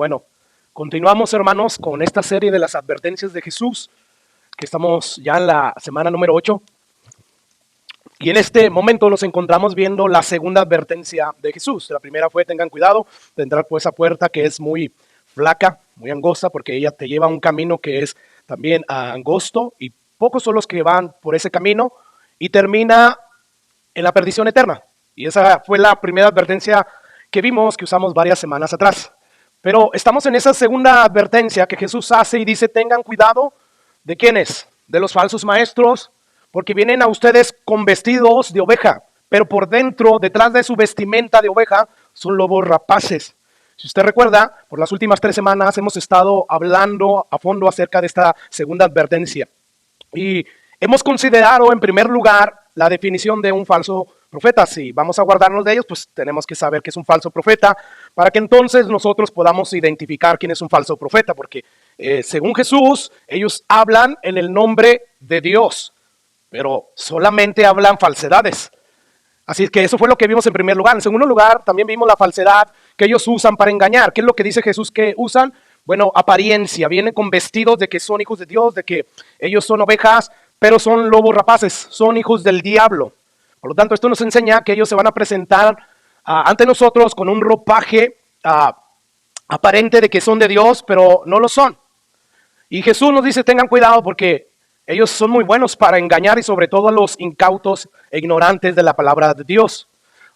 Bueno, continuamos, hermanos, con esta serie de las advertencias de Jesús, que estamos ya en la semana número 8. Y en este momento nos encontramos viendo la segunda advertencia de Jesús. La primera fue: tengan cuidado de entrar por esa puerta que es muy flaca, muy angosta, porque ella te lleva a un camino que es también angosto, y pocos son los que van por ese camino, y termina en la perdición eterna. Y esa fue la primera advertencia que vimos, que usamos varias semanas atrás. Pero estamos en esa segunda advertencia que Jesús hace y dice: tengan cuidado de quiénes, de los falsos maestros, porque vienen a ustedes con vestidos de oveja, pero por dentro, detrás de su vestimenta de oveja, son lobos rapaces. Si usted recuerda, por las últimas 3 semanas hemos estado hablando a fondo acerca de esta segunda advertencia. Y hemos considerado en primer lugar la definición de un falso profeta. Si vamos a guardarnos de ellos, pues tenemos que saber que es un falso profeta, para que entonces nosotros podamos identificar quién es un falso profeta, porque según Jesús, ellos hablan en el nombre de Dios, pero solamente hablan falsedades. Así que eso fue lo que vimos en primer lugar. En segundo lugar, también vimos la falsedad que ellos usan para engañar. ¿Qué es lo que dice Jesús que usan? Bueno, apariencia. Vienen con vestidos de que son hijos de Dios, de que ellos son ovejas, pero son lobos rapaces, son hijos del diablo. Por lo tanto, esto nos enseña que ellos se van a presentar ante nosotros con un ropaje aparente de que son de Dios, pero no lo son. Y Jesús nos dice: tengan cuidado, porque ellos son muy buenos para engañar, y sobre todo a los incautos e ignorantes de la palabra de Dios.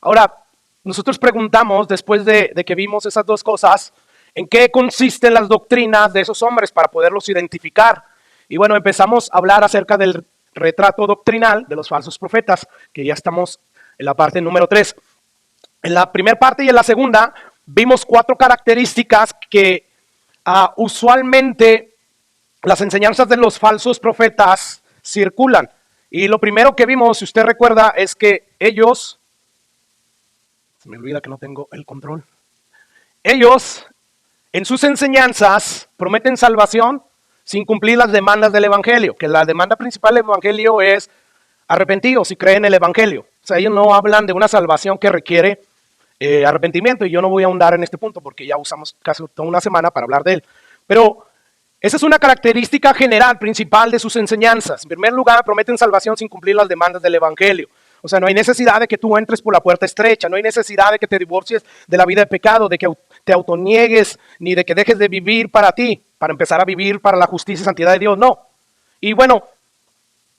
Ahora, nosotros preguntamos, después de que vimos esas dos cosas, ¿en qué consisten las doctrinas de esos hombres para poderlos identificar? Y bueno, empezamos a hablar acerca del retrato doctrinal de los falsos profetas, que ya estamos en la parte número 3. En la primera parte y en la segunda vimos 4 características que usualmente las enseñanzas de los falsos profetas circulan. Y lo primero que vimos, si usted recuerda, es que ellos, se me olvida que no tengo el control, ellos en sus enseñanzas prometen salvación sin cumplir las demandas del evangelio, que la demanda principal del evangelio es arrepentidos y creen en el evangelio. O sea, ellos no hablan de una salvación que requiere arrepentimiento, y yo no voy a ahondar en este punto porque ya usamos casi toda una semana para hablar de él. Pero esa es una característica general, principal de sus enseñanzas. En primer lugar, prometen salvación sin cumplir las demandas del evangelio. O sea, no hay necesidad de que tú entres por la puerta estrecha, no hay necesidad de que te divorcies de la vida de pecado, de que te autoniegues, ni de que dejes de vivir para ti, para empezar a vivir para la justicia y santidad de Dios, no. Y bueno,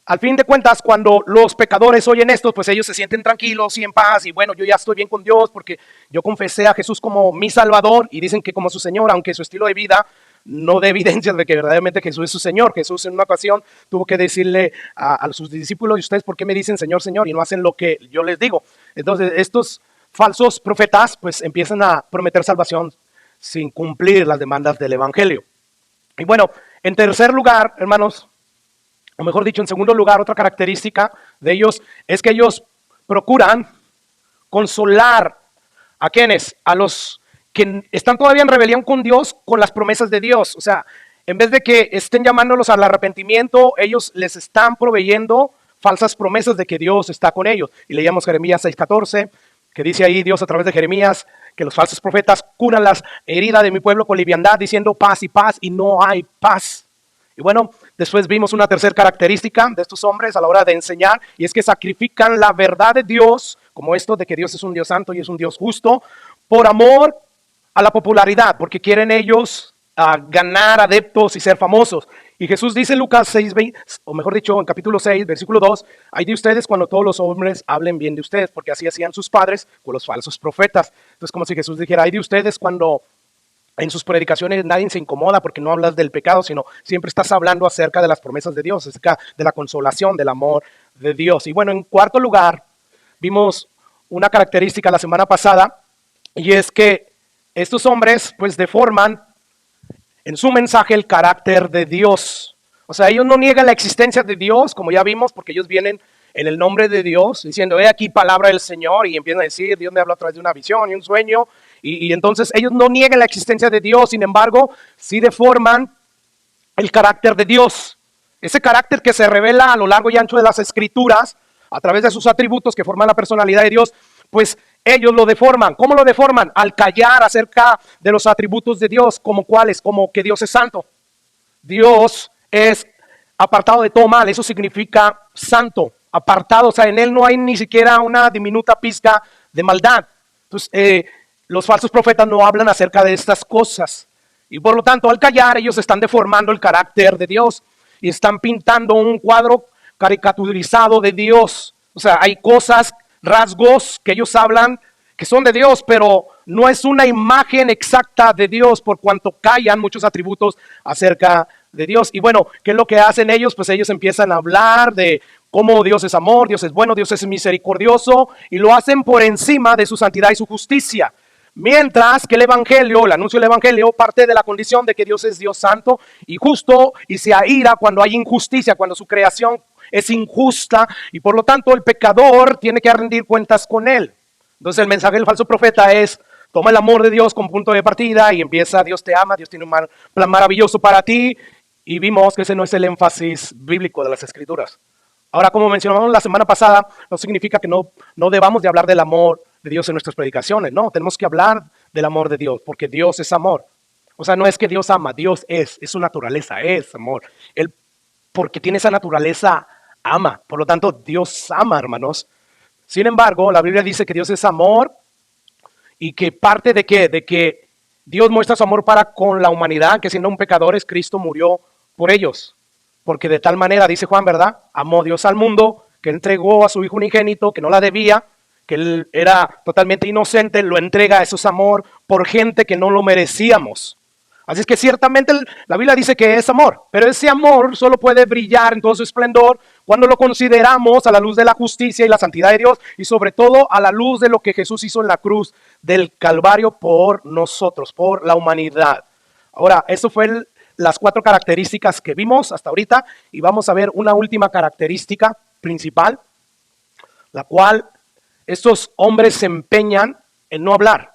al fin de cuentas, cuando los pecadores oyen esto, pues ellos se sienten tranquilos y en paz, y bueno, yo ya estoy bien con Dios porque yo confesé a Jesús como mi Salvador, y dicen que como su Señor, aunque su estilo de vida no da evidencias de que verdaderamente Jesús es su Señor. Jesús en una ocasión tuvo que decirle a sus discípulos: ¿y ustedes por qué me dicen Señor, Señor, y no hacen lo que yo les digo? Entonces estos falsos profetas pues empiezan a prometer salvación sin cumplir las demandas del evangelio. Y bueno, en tercer lugar, hermanos, o mejor dicho, en segundo lugar, otra característica de ellos es que ellos procuran consolar a quienes, a los que están todavía en rebelión con Dios, con las promesas de Dios. O sea, en vez de que estén llamándolos al arrepentimiento, ellos les están proveyendo falsas promesas de que Dios está con ellos. Y leíamos Jeremías 6:14, que dice ahí Dios a través de Jeremías que los falsos profetas curan las heridas de mi pueblo con liviandad, diciendo paz y paz, y no hay paz. Y bueno, después vimos una tercera característica de estos hombres a la hora de enseñar, y es que sacrifican la verdad de Dios, como esto de que Dios es un Dios santo y es un Dios justo, por amor a la popularidad, porque quieren ellos ganar adeptos y ser famosos. Y Jesús dice en Lucas 6, o mejor dicho, en capítulo 6, versículo 2, hay de ustedes cuando todos los hombres hablen bien de ustedes, porque así hacían sus padres con los falsos profetas. Entonces, como si Jesús dijera: hay de ustedes cuando en sus predicaciones nadie se incomoda porque no hablas del pecado, sino siempre estás hablando acerca de las promesas de Dios, acerca de la consolación, del amor de Dios. Y bueno, en cuarto lugar, vimos una característica la semana pasada, y es que estos hombres pues deforman en su mensaje el carácter de Dios. O sea, ellos no niegan la existencia de Dios, como ya vimos, porque ellos vienen en el nombre de Dios, diciendo: he aquí palabra del Señor, y empiezan a decir: Dios me habló a través de una visión y un sueño, y entonces ellos no niegan la existencia de Dios, sin embargo, sí deforman el carácter de Dios. Ese carácter que se revela a lo largo y ancho de las Escrituras, a través de sus atributos que forman la personalidad de Dios, pues ellos lo deforman. ¿Cómo lo deforman? Al callar acerca de los atributos de Dios, como cuáles, como que Dios es santo. Dios es apartado de todo mal, eso significa santo, apartado, o sea, en él no hay ni siquiera una diminuta pizca de maldad. Entonces, los falsos profetas no hablan acerca de estas cosas. Y por lo tanto, al callar, ellos están deformando el carácter de Dios y están pintando un cuadro caricaturizado de Dios. O sea, hay cosas, rasgos que ellos hablan que son de Dios, pero no es una imagen exacta de Dios, por cuanto callan muchos atributos acerca de Dios. Y bueno, ¿qué es lo que hacen ellos? Pues ellos empiezan a hablar de cómo Dios es amor, Dios es bueno, Dios es misericordioso, y lo hacen por encima de su santidad y su justicia. Mientras que el Evangelio, el anuncio del Evangelio, parte de la condición de que Dios es Dios santo y justo, y se aira cuando hay injusticia, cuando su creación es injusta, y por lo tanto el pecador tiene que rendir cuentas con él. Entonces el mensaje del falso profeta es: toma el amor de Dios como punto de partida y empieza: Dios te ama, Dios tiene un plan maravilloso para ti. Y vimos que ese no es el énfasis bíblico de las Escrituras. Ahora, como mencionamos la semana pasada, no significa que no debamos de hablar del amor de Dios en nuestras predicaciones. No, tenemos que hablar del amor de Dios, porque Dios es amor. O sea, no es que Dios ama, Dios es su naturaleza, es amor. Él, porque tiene esa naturaleza, ama. Por lo tanto, Dios ama, hermanos. Sin embargo, la Biblia dice que Dios es amor y que parte de qué? De que Dios muestra su amor para con la humanidad, que siendo un pecadores, Cristo murió por ellos. Porque de tal manera, dice Juan, ¿verdad? Amó Dios al mundo, que entregó a su Hijo unigénito, que no la debía, que él era totalmente inocente, lo entrega, eso es amor, por gente que no lo merecíamos. Así es que ciertamente la Biblia dice que es amor, pero ese amor solo puede brillar en todo su esplendor cuando lo consideramos a la luz de la justicia y la santidad de Dios, y sobre todo a la luz de lo que Jesús hizo en la cruz del Calvario por nosotros, por la humanidad. Ahora, eso fue las 4 características que vimos hasta ahorita, y vamos a ver una última característica principal, la cual estos hombres se empeñan en no hablar.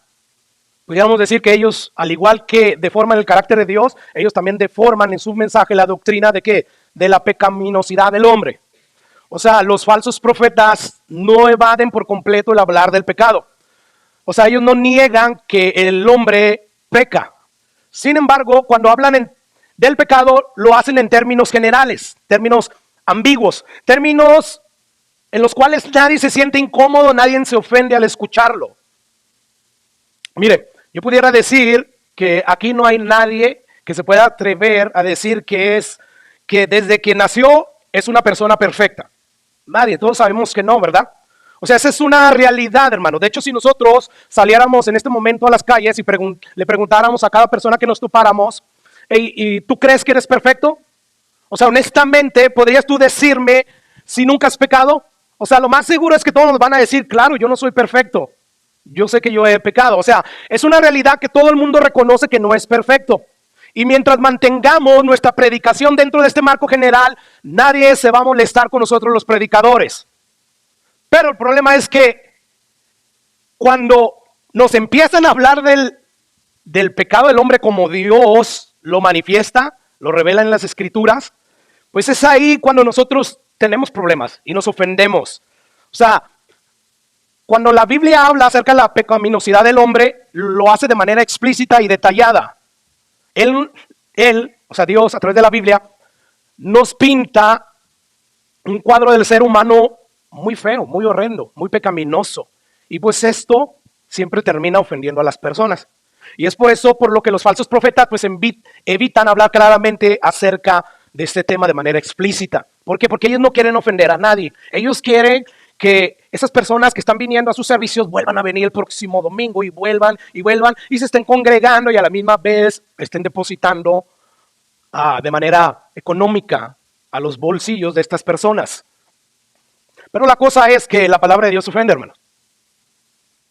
Pudiéramos decir que ellos, al igual que deforman el carácter de Dios, ellos también deforman en su mensaje la doctrina de ¿qué? De la pecaminosidad del hombre. O sea, los falsos profetas no evaden por completo el hablar del pecado. O sea, ellos no niegan que el hombre peca. Sin embargo, cuando hablan del pecado, lo hacen en términos generales, términos ambiguos, términos en los cuales nadie se siente incómodo, nadie se ofende al escucharlo. Mire, yo pudiera decir que aquí no hay nadie que se pueda atrever a decir que desde que nació es una persona perfecta. Nadie, todos sabemos que no, ¿verdad? O sea, esa es una realidad, hermano. De hecho, si nosotros saliéramos en este momento a las calles y le preguntáramos a cada persona que nos topáramos: hey, ¿y tú crees que eres perfecto? O sea, honestamente, ¿podrías tú decirme si nunca has pecado? O sea, lo más seguro es que todos nos van a decir: claro, yo no soy perfecto. Yo sé que yo he pecado. O sea, es una realidad que todo el mundo reconoce que no es perfecto. Y mientras mantengamos nuestra predicación dentro de este marco general, nadie se va a molestar con nosotros los predicadores. Pero el problema es que cuando nos empiezan a hablar del pecado del hombre como Dios lo manifiesta, lo revela en las Escrituras, pues es ahí cuando nosotros tenemos problemas y nos ofendemos. O sea, cuando la Biblia habla acerca de la pecaminosidad del hombre, lo hace de manera explícita y detallada. Él, o sea, Dios a través de la Biblia, nos pinta un cuadro del ser humano muy feo, muy horrendo, muy pecaminoso. Y pues esto siempre termina ofendiendo a las personas. Y es por eso por lo que los falsos profetas pues evitan hablar claramente acerca de este tema de manera explícita. ¿Por qué? Porque ellos no quieren ofender a nadie. Ellos quieren que esas personas que están viniendo a sus servicios vuelvan a venir el próximo domingo y vuelvan y se estén congregando y a la misma vez estén depositando de manera económica a los bolsillos de estas personas. Pero la cosa es que la palabra de Dios ofende, hermano.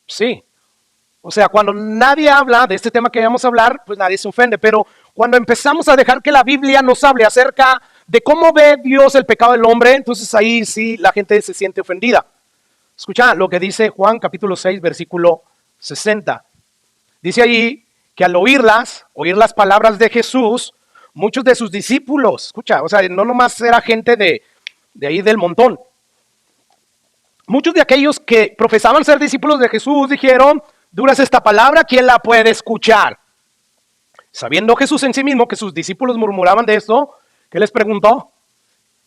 Sí. O sea, cuando nadie habla de este tema que vamos a hablar, pues nadie se ofende. Pero cuando empezamos a dejar que la Biblia nos hable acerca de cómo ve Dios el pecado del hombre, entonces ahí sí la gente se siente ofendida. Escucha lo que dice Juan capítulo 6, versículo 60. Dice ahí que al oír las palabras de Jesús, muchos de sus discípulos, escucha, o sea, no nomás era gente de ahí del montón. muchos de aquellos que profesaban ser discípulos de Jesús dijeron, dura es esta palabra, ¿quién la puede escuchar? Sabiendo Jesús en sí mismo que sus discípulos murmuraban de esto, ¿qué les preguntó?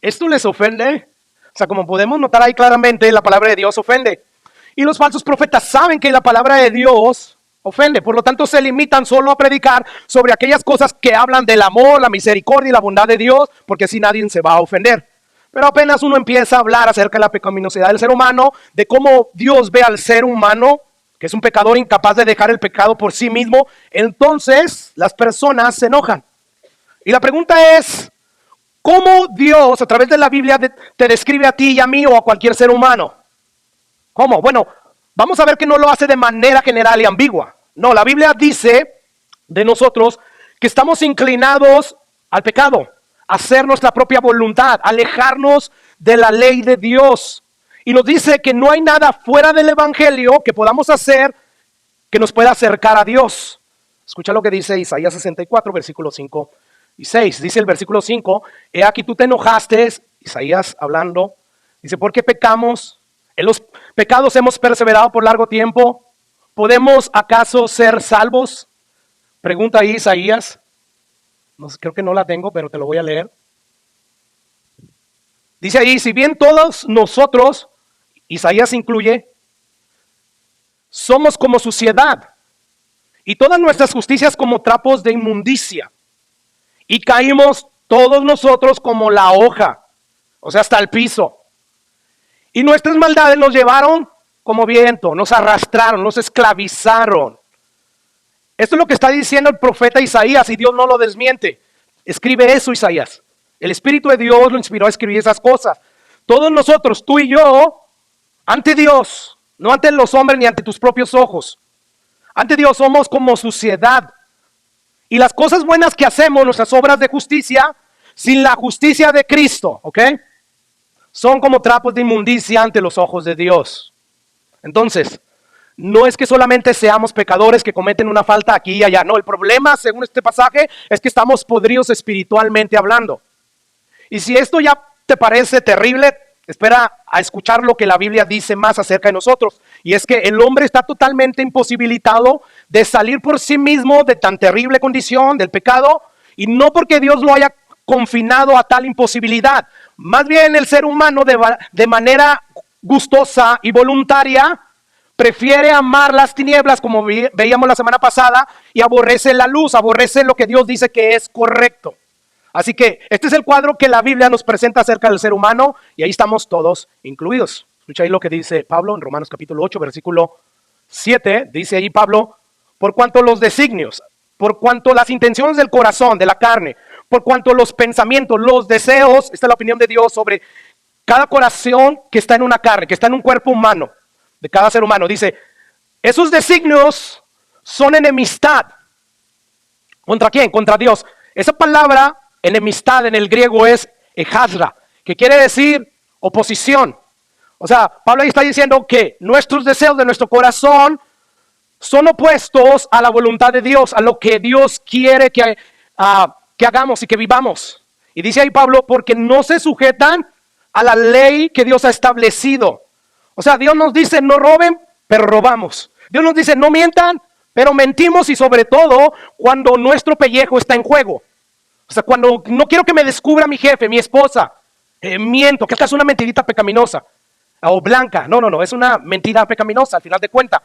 ¿Esto les ofende? O sea, como podemos notar ahí claramente, la palabra de Dios ofende. Y los falsos profetas saben que la palabra de Dios ofende. Por lo tanto, se limitan solo a predicar sobre aquellas cosas que hablan del amor, la misericordia y la bondad de Dios, porque así nadie se va a ofender. Pero apenas uno empieza a hablar acerca de la pecaminosidad del ser humano, de cómo Dios ve al ser humano, que es un pecador incapaz de dejar el pecado por sí mismo, entonces las personas se enojan. Y la pregunta es, ¿cómo Dios a través de la Biblia te describe a ti y a mí o a cualquier ser humano? ¿Cómo? Bueno, vamos a ver que no lo hace de manera general y ambigua. No, la Biblia dice de nosotros que estamos inclinados al pecado, a hacer nuestra propia voluntad, alejarnos de la ley de Dios. Y nos dice que no hay nada fuera del Evangelio que podamos hacer que nos pueda acercar a Dios. Escucha lo que dice Isaías 64, versículos 5 y 6. Dice el versículo 5, he aquí tú te enojaste, Isaías hablando, dice, ¿por qué pecamos? En los pecados hemos perseverado por largo tiempo. ¿Podemos acaso ser salvos? Pregunta ahí Isaías. No, creo que no la tengo, pero te lo voy a leer. Dice ahí, si bien todos nosotros, Isaías incluye, somos como suciedad y todas nuestras justicias como trapos de inmundicia. Y caímos todos nosotros como la hoja, o sea, hasta el piso. Y nuestras maldades nos llevaron como viento, nos arrastraron, nos esclavizaron. Esto es lo que está diciendo el profeta Isaías y Dios no lo desmiente. Escribe eso Isaías. El Espíritu de Dios lo inspiró a escribir esas cosas. Todos nosotros, tú y yo, ante Dios, no ante los hombres ni ante tus propios ojos. Ante Dios somos como suciedad. Y las cosas buenas que hacemos, nuestras obras de justicia, sin la justicia de Cristo, ¿ok? Son como trapos de inmundicia ante los ojos de Dios. Entonces, no es que solamente seamos pecadores que cometen una falta aquí y allá. No, el problema, según este pasaje, es que estamos podridos espiritualmente hablando. Y si esto ya te parece terrible, espera a escuchar lo que la Biblia dice más acerca de nosotros. Y es que el hombre está totalmente imposibilitado de salir por sí mismo de tan terrible condición del pecado. Y no porque Dios lo haya confinado a tal imposibilidad. Más bien el ser humano de manera gustosa y voluntaria prefiere amar las tinieblas, como veíamos la semana pasada, y aborrece la luz, aborrece lo que Dios dice que es correcto. Así que este es el cuadro que la Biblia nos presenta acerca del ser humano, y ahí estamos todos incluidos. Escucha ahí lo que dice Pablo en Romanos capítulo 8, versículo 7. Dice ahí Pablo, por cuanto los designios, por cuanto las intenciones del corazón, de la carne, por cuanto los pensamientos, los deseos, esta es la opinión de Dios sobre cada corazón que está en una carne, que está en un cuerpo humano, de cada ser humano. Dice, esos designios son enemistad. ¿Contra quién? Contra Dios. Esa palabra, enemistad en el griego es ejazra, que quiere decir oposición. O sea, Pablo ahí está diciendo que nuestros deseos de nuestro corazón son opuestos a la voluntad de Dios, a lo que Dios quiere que hagamos y que vivamos. Y dice ahí Pablo, porque no se sujetan a la ley que Dios ha establecido. O sea, Dios nos dice no roben, pero robamos. Dios nos dice no mientan, pero mentimos, y sobre todo cuando nuestro pellejo está en juego. O sea, cuando no quiero que me descubra mi jefe, mi esposa, miento, que es una mentirita pecaminosa o blanca. No, es una mentira pecaminosa al final de cuentas.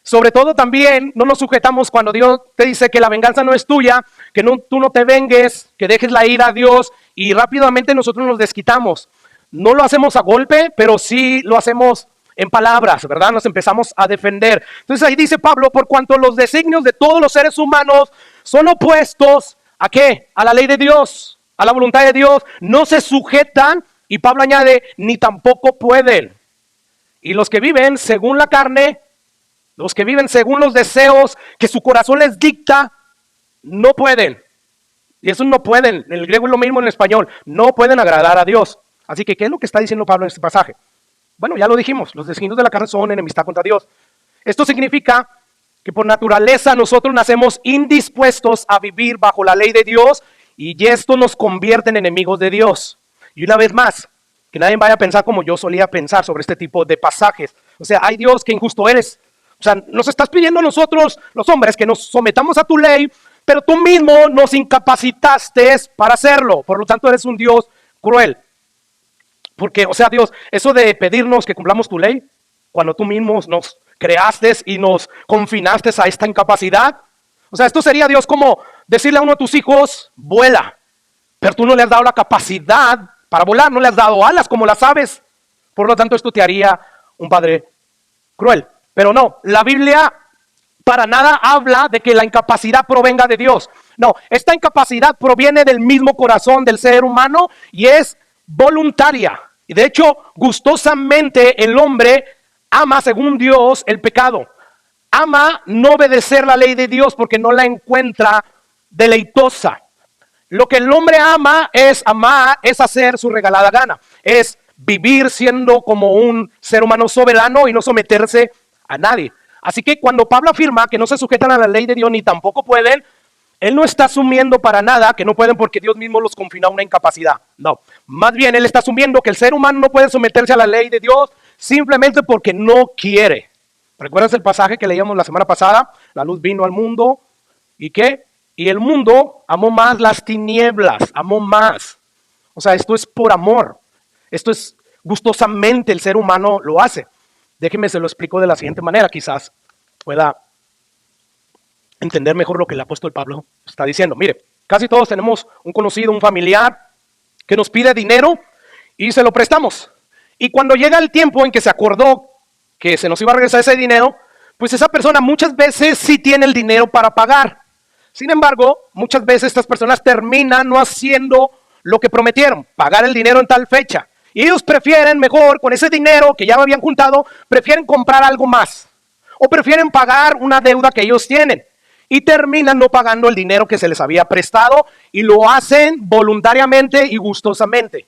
Sobre todo también no nos sujetamos cuando Dios te dice que la venganza no es tuya, que tú no te vengues, que dejes la ira a Dios, y rápidamente nosotros nos desquitamos. No lo hacemos a golpe, pero sí lo hacemos en palabras, ¿verdad? Nos empezamos a defender. Entonces ahí dice Pablo, por cuanto los designios de todos los seres humanos son opuestos, ¿a qué? A la ley de Dios, a la voluntad de Dios, no se sujetan, y Pablo añade, ni tampoco pueden. Y los que viven según la carne, los que viven según los deseos que su corazón les dicta, no pueden. Y eso no pueden, en el griego es lo mismo en español, no pueden agradar a Dios. Así que, ¿qué es lo que está diciendo Pablo en este pasaje? Bueno, ya lo dijimos, los designios de la carne son enemistad contra Dios. Esto significa que por naturaleza nosotros nacemos indispuestos a vivir bajo la ley de Dios, y esto nos convierte en enemigos de Dios. Y una vez más, que nadie vaya a pensar como yo solía pensar sobre este tipo de pasajes. O sea, ay Dios, qué injusto eres. O sea, nos estás pidiendo a nosotros, los hombres, que nos sometamos a tu ley, pero tú mismo nos incapacitaste para hacerlo. Por lo tanto, eres un Dios cruel. Porque, o sea, Dios, eso de pedirnos que cumplamos tu ley, cuando tú mismo nos creaste y nos confinaste a esta incapacidad. O sea, esto sería, Dios, como decirle a uno de tus hijos, vuela, pero tú no le has dado la capacidad para volar, no le has dado alas como las aves. Por lo tanto, esto te haría un padre cruel. Pero no, la Biblia para nada habla de que la incapacidad provenga de Dios. No, esta incapacidad proviene del mismo corazón del ser humano y es voluntaria. Y de hecho, gustosamente el hombre ama, según Dios, el pecado. Ama no obedecer la ley de Dios porque no la encuentra deleitosa. Lo que el hombre ama es amar, es hacer su regalada gana. Es vivir siendo como un ser humano soberano y no someterse a nadie. Así que cuando Pablo afirma que no se sujetan a la ley de Dios ni tampoco pueden, él no está asumiendo para nada que no pueden porque Dios mismo los confina a una incapacidad. No, más bien él está asumiendo que el ser humano no puede someterse a la ley de Dios simplemente porque no quiere. ¿Recuerdas el pasaje que leíamos la semana pasada? La luz vino al mundo y ¿qué? Y el mundo amó más las tinieblas, amó más. O sea, esto es por amor. Esto es gustosamente el ser humano lo hace. Déjeme se lo explico de la siguiente manera, quizás pueda entender mejor lo que el apóstol Pablo está diciendo. Mire, casi todos tenemos un conocido, un familiar que nos pide dinero y se lo prestamos. Y cuando llega el tiempo en que se acordó que se nos iba a regresar ese dinero, pues esa persona muchas veces sí tiene el dinero para pagar. Sin embargo, muchas veces estas personas terminan no haciendo lo que prometieron, pagar el dinero en tal fecha. Y ellos prefieren mejor, con ese dinero que ya habían juntado, prefieren comprar algo más. O prefieren pagar una deuda que ellos tienen. Y terminan no pagando el dinero que se les había prestado y lo hacen voluntariamente y gustosamente.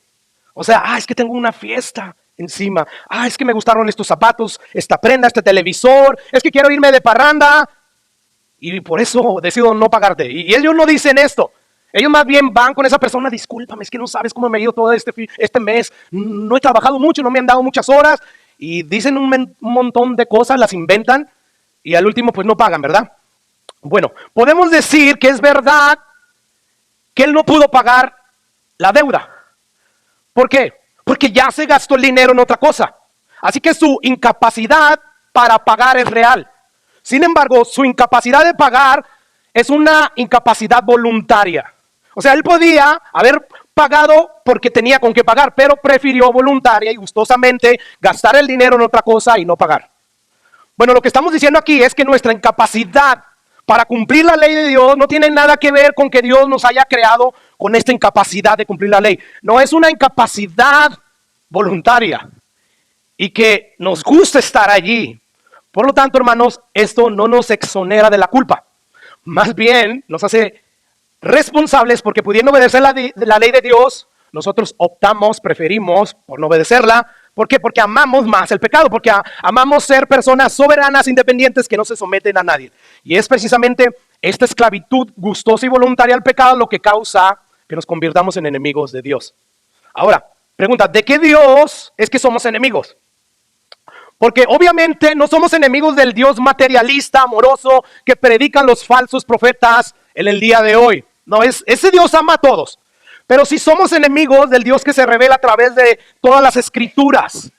O sea, es que tengo una fiesta encima. Es que me gustaron estos zapatos, esta prenda, este televisor. Es que quiero irme de parranda. Y por eso decido no pagarte. Y ellos no dicen esto. Ellos más bien van con esa persona, discúlpame, es que no sabes cómo me ha ido todo este mes. No he trabajado mucho, no me han dado muchas horas. Y dicen un montón de cosas, las inventan. Y al último pues no pagan, ¿verdad? Bueno, podemos decir que es verdad que él no pudo pagar la deuda. ¿Por qué? Porque ya se gastó el dinero en otra cosa. Así que su incapacidad para pagar es real. Sin embargo, su incapacidad de pagar es una incapacidad voluntaria. O sea, él podía haber pagado porque tenía con qué pagar, pero prefirió voluntaria y gustosamente gastar el dinero en otra cosa y no pagar. Bueno, lo que estamos diciendo aquí es que nuestra incapacidad para cumplir la ley de Dios no tiene nada que ver con que Dios nos haya creado con esta incapacidad de cumplir la ley. No, es una incapacidad voluntaria y que nos gusta estar allí. Por lo tanto, hermanos, esto no nos exonera de la culpa. Más bien, nos hace responsables porque pudiendo obedecer la ley de Dios, nosotros optamos, preferimos por no obedecerla. ¿Por qué? Porque amamos más el pecado, porque amamos ser personas soberanas, independientes, que no se someten a nadie. Y es precisamente esta esclavitud gustosa y voluntaria al pecado lo que causa que nos convirtamos en enemigos de Dios. Ahora, pregunta, ¿de qué Dios es que somos enemigos? Porque obviamente no somos enemigos del Dios materialista, amoroso, que predican los falsos profetas en el día de hoy. No, ese Dios ama a todos. Pero si somos enemigos del Dios que se revela a través de todas las escrituras,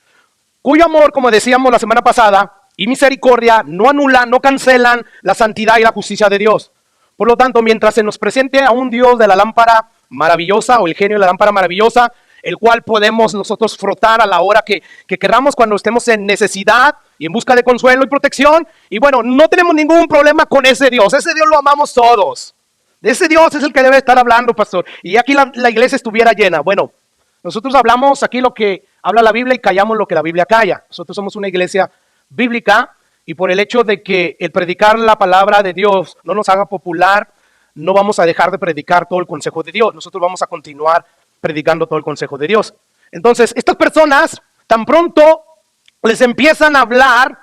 cuyo amor, como decíamos la semana pasada, y misericordia no anulan, no cancelan la santidad y la justicia de Dios. Por lo tanto, mientras se nos presente a un Dios de la lámpara maravillosa o el genio de la lámpara maravillosa, el cual podemos nosotros frotar a la hora que queramos cuando estemos en necesidad y en busca de consuelo y protección. Y bueno, no tenemos ningún problema con ese Dios lo amamos todos. De ese Dios es el que debe estar hablando, pastor. Y aquí la iglesia estuviera llena. Bueno, nosotros hablamos aquí lo que habla la Biblia y callamos lo que la Biblia calla. Nosotros somos una iglesia bíblica y por el hecho de que el predicar la palabra de Dios no nos haga popular, no vamos a dejar de predicar todo el consejo de Dios. Nosotros vamos a continuar predicando todo el consejo de Dios. Entonces, estas personas tan pronto les empiezan a hablar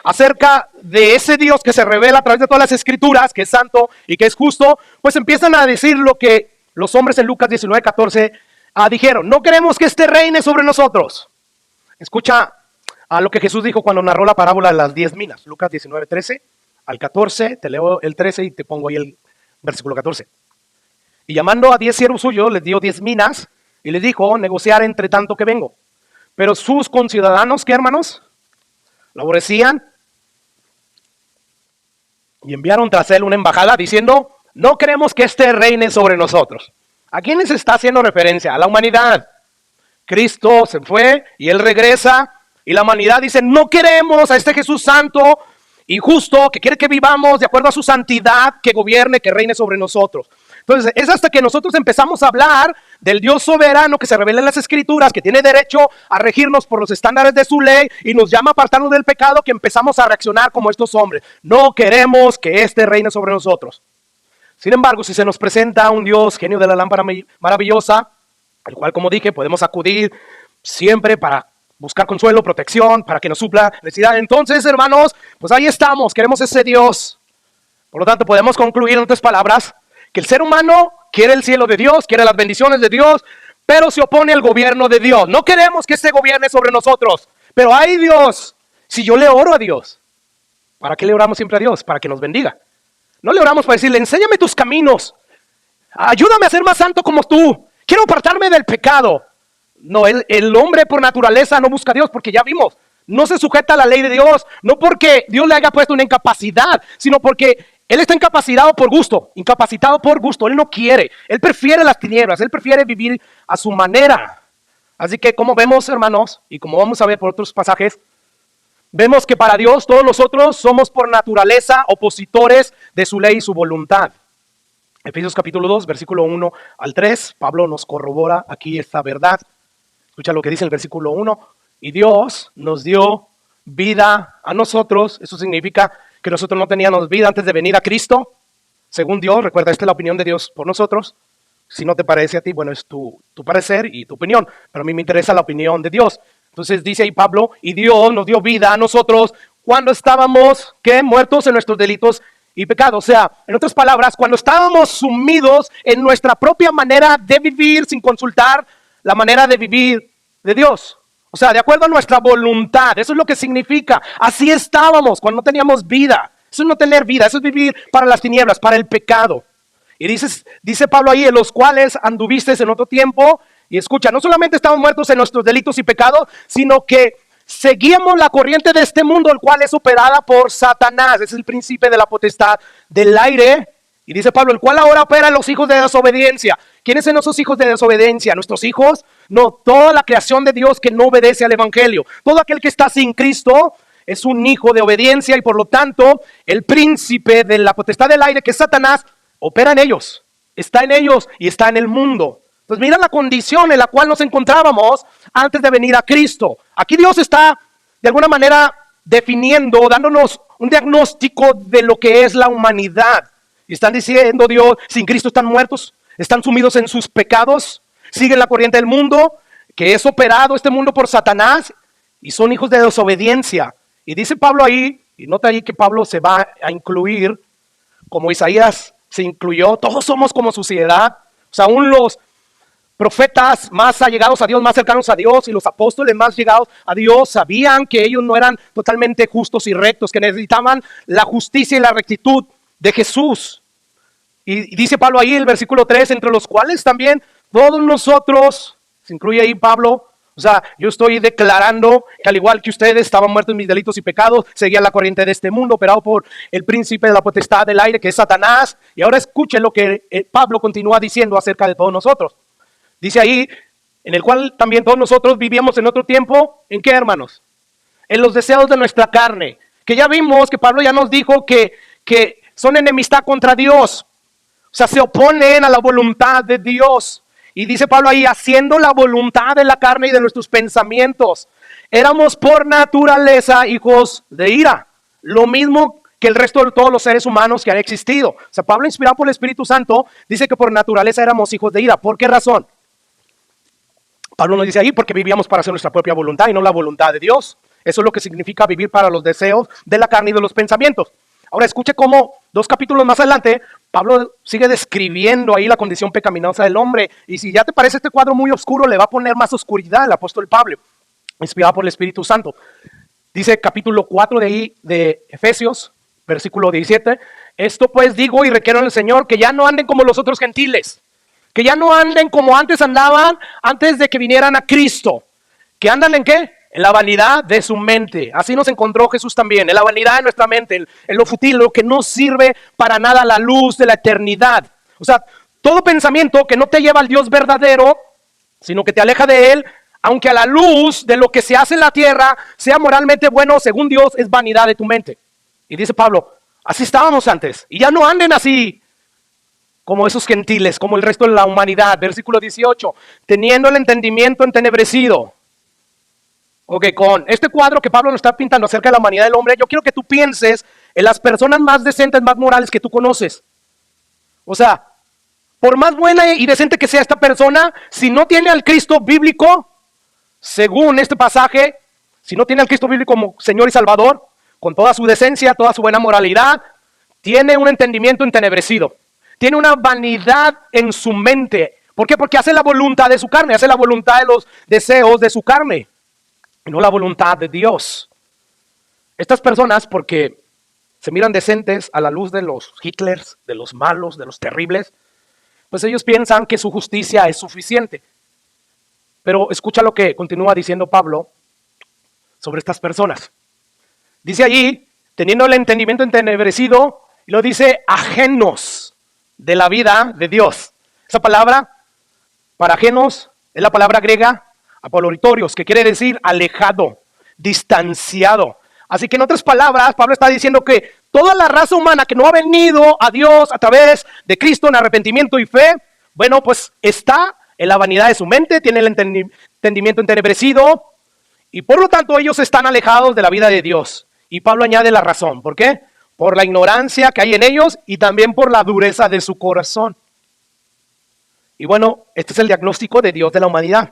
acerca de ese Dios que se revela a través de todas las escrituras, que es santo y que es justo, pues empiezan a decir lo que los hombres en Lucas 19:14 dijeron, no queremos que este reine sobre nosotros. Escucha a lo que Jesús dijo cuando narró la parábola de las 10 minas. Lucas 19, 13 al 14. Te leo el 13 y te pongo ahí el versículo 14. Y llamando a 10 siervos suyos, les dio 10 minas y les dijo, negociar entre tanto que vengo. Pero sus conciudadanos, ¿qué hermanos? Lo aborrecían y enviaron tras él una embajada diciendo, no queremos que este reine sobre nosotros. ¿A quiénes está haciendo referencia? A la humanidad. Cristo se fue y él regresa y la humanidad dice, no queremos a este Jesús santo y justo, que quiere que vivamos de acuerdo a su santidad, que gobierne, que reine sobre nosotros. Entonces es hasta que nosotros empezamos a hablar del Dios soberano que se revela en las Escrituras, que tiene derecho a regirnos por los estándares de su ley y nos llama a apartarnos del pecado, que empezamos a reaccionar como estos hombres. No queremos que este reine sobre nosotros. Sin embargo, si se nos presenta un Dios genio de la lámpara maravillosa, al cual, como dije, podemos acudir siempre para buscar consuelo, protección, para que nos supla necesidad. Entonces, hermanos, pues ahí estamos, queremos ese Dios. Por lo tanto, podemos concluir en otras palabras que el ser humano quiere el cielo de Dios, quiere las bendiciones de Dios, pero se opone al gobierno de Dios. No queremos que este gobierne sobre nosotros, pero ay Dios, si yo le oro a Dios, ¿para qué le oramos siempre a Dios? Para que nos bendiga. No le oramos para decirle, enséñame tus caminos, ayúdame a ser más santo como tú, quiero apartarme del pecado. No, el hombre por naturaleza no busca a Dios porque ya vimos, no se sujeta a la ley de Dios, no porque Dios le haya puesto una incapacidad, sino porque él está incapacitado por gusto, él no quiere, él prefiere las tinieblas, él prefiere vivir a su manera. Así que como vemos, hermanos, y como vamos a ver por otros pasajes, vemos que para Dios todos nosotros somos por naturaleza opositores de su ley y su voluntad. Efesios capítulo 2, versículo 1 al 3, Pablo nos corrobora aquí esta verdad. Escucha lo que dice el versículo 1. Y Dios nos dio vida a nosotros. Eso significa que nosotros no teníamos vida antes de venir a Cristo. Según Dios, recuerda, esta es la opinión de Dios por nosotros. Si no te parece a ti, bueno, es tu parecer y tu opinión. Pero a mí me interesa la opinión de Dios. Entonces dice ahí Pablo, y Dios nos dio vida a nosotros cuando estábamos, ¿qué? Muertos en nuestros delitos y pecados. O sea, en otras palabras, cuando estábamos sumidos en nuestra propia manera de vivir sin consultar la manera de vivir de Dios. O sea, de acuerdo a nuestra voluntad. Eso es lo que significa. Así estábamos cuando no teníamos vida. Eso es no tener vida. Eso es vivir para las tinieblas, para el pecado. Y dice Pablo ahí, en los cuales anduvisteis en otro tiempo. Y escucha, no solamente estamos muertos en nuestros delitos y pecados, sino que seguíamos la corriente de este mundo, el cual es operada por Satanás. Es el príncipe de la potestad del aire. Y dice Pablo, el cual ahora opera en los hijos de desobediencia. ¿Quiénes son esos hijos de desobediencia? ¿Nuestros hijos? No, toda la creación de Dios que no obedece al evangelio. Todo aquel que está sin Cristo es un hijo de obediencia y por lo tanto el príncipe de la potestad del aire, que es Satanás, opera en ellos. Está en ellos y está en el mundo. Pues mira la condición en la cual nos encontrábamos antes de venir a Cristo. Aquí Dios está de alguna manera definiendo, dándonos un diagnóstico de lo que es la humanidad. Y están diciendo Dios, sin Cristo están muertos, están sumidos en sus pecados, siguen la corriente del mundo, que es operado este mundo por Satanás y son hijos de desobediencia. Y dice Pablo ahí, y nota ahí que Pablo se va a incluir, como Isaías se incluyó, todos somos como sociedad, o sea, aún los profetas más allegados a Dios, más cercanos a Dios y los apóstoles más llegados a Dios sabían que ellos no eran totalmente justos y rectos, que necesitaban la justicia y la rectitud de Jesús. Y dice Pablo ahí el versículo 3, entre los cuales también todos nosotros, se incluye ahí Pablo, o sea, yo estoy declarando que al igual que ustedes estaban muertos en mis delitos y pecados, seguían la corriente de este mundo, operado por el príncipe de la potestad del aire, que es Satanás. Y ahora escuchen lo que Pablo continúa diciendo acerca de todos nosotros. Dice ahí, en el cual también todos nosotros vivíamos en otro tiempo, ¿en qué, hermanos? En los deseos de nuestra carne, que ya vimos que Pablo ya nos dijo que son enemistad contra Dios, o sea, se oponen a la voluntad de Dios. Y dice Pablo ahí, haciendo la voluntad de la carne y de nuestros pensamientos. Éramos por naturaleza hijos de ira, lo mismo que el resto de todos los seres humanos que han existido. O sea, Pablo, inspirado por el Espíritu Santo, dice que por naturaleza éramos hijos de ira. ¿Por qué razón? Pablo nos dice ahí, porque vivíamos para hacer nuestra propia voluntad y no la voluntad de Dios. Eso es lo que significa vivir para los deseos de la carne y de los pensamientos. Ahora escuche cómo 2 capítulos más adelante, Pablo sigue describiendo ahí la condición pecaminosa del hombre. Y si ya te parece este cuadro muy oscuro, le va a poner más oscuridad el apóstol Pablo, inspirado por el Espíritu Santo. Dice capítulo 4 de Efesios, versículo 17. Esto pues digo y requiero en el Señor que ya no anden como los otros gentiles. Que ya no anden como antes andaban, antes de que vinieran a Cristo. ¿Que andan en qué? En la vanidad de su mente. Así nos encontró Jesús también, en la vanidad de nuestra mente, en lo fútil, lo que no sirve para nada a la luz de la eternidad. O sea, todo pensamiento que no te lleva al Dios verdadero, sino que te aleja de Él, aunque a la luz de lo que se hace en la tierra sea moralmente bueno según Dios, es vanidad de tu mente. Y dice Pablo, así estábamos antes, y ya no anden así como esos gentiles, como el resto de la humanidad. Versículo 18, teniendo el entendimiento entenebrecido. Ok, con este cuadro que Pablo nos está pintando acerca de la humanidad del hombre, yo quiero que tú pienses en las personas más decentes, más morales que tú conoces. O sea, por más buena y decente que sea esta persona, si no tiene al Cristo bíblico, según este pasaje, si no tiene al Cristo bíblico como Señor y Salvador, con toda su decencia, toda su buena moralidad, tiene un entendimiento entenebrecido. Tiene una vanidad en su mente. ¿Por qué? Porque hace la voluntad de su carne, hace la voluntad de los deseos de su carne, y no la voluntad de Dios. Estas personas, porque se miran decentes a la luz de los Hitlers, de los malos, de los terribles, pues ellos piensan que su justicia es suficiente. Pero escucha lo que continúa diciendo Pablo sobre estas personas. Dice allí, teniendo el entendimiento entenebrecido, y lo dice ajenos de la vida de Dios. Esa palabra para ajenos es la palabra griega apoloritorios, que quiere decir alejado, distanciado. Así que en otras palabras, Pablo está diciendo que toda la raza humana que no ha venido a Dios a través de Cristo en arrepentimiento y fe, bueno, pues está en la vanidad de su mente, tiene el entendimiento entenebrecido, y por lo tanto ellos están alejados de la vida de Dios. Y Pablo añade la razón. ¿Por qué? Por la ignorancia que hay en ellos y también por la dureza de su corazón. Y bueno, este es el diagnóstico de Dios de la humanidad.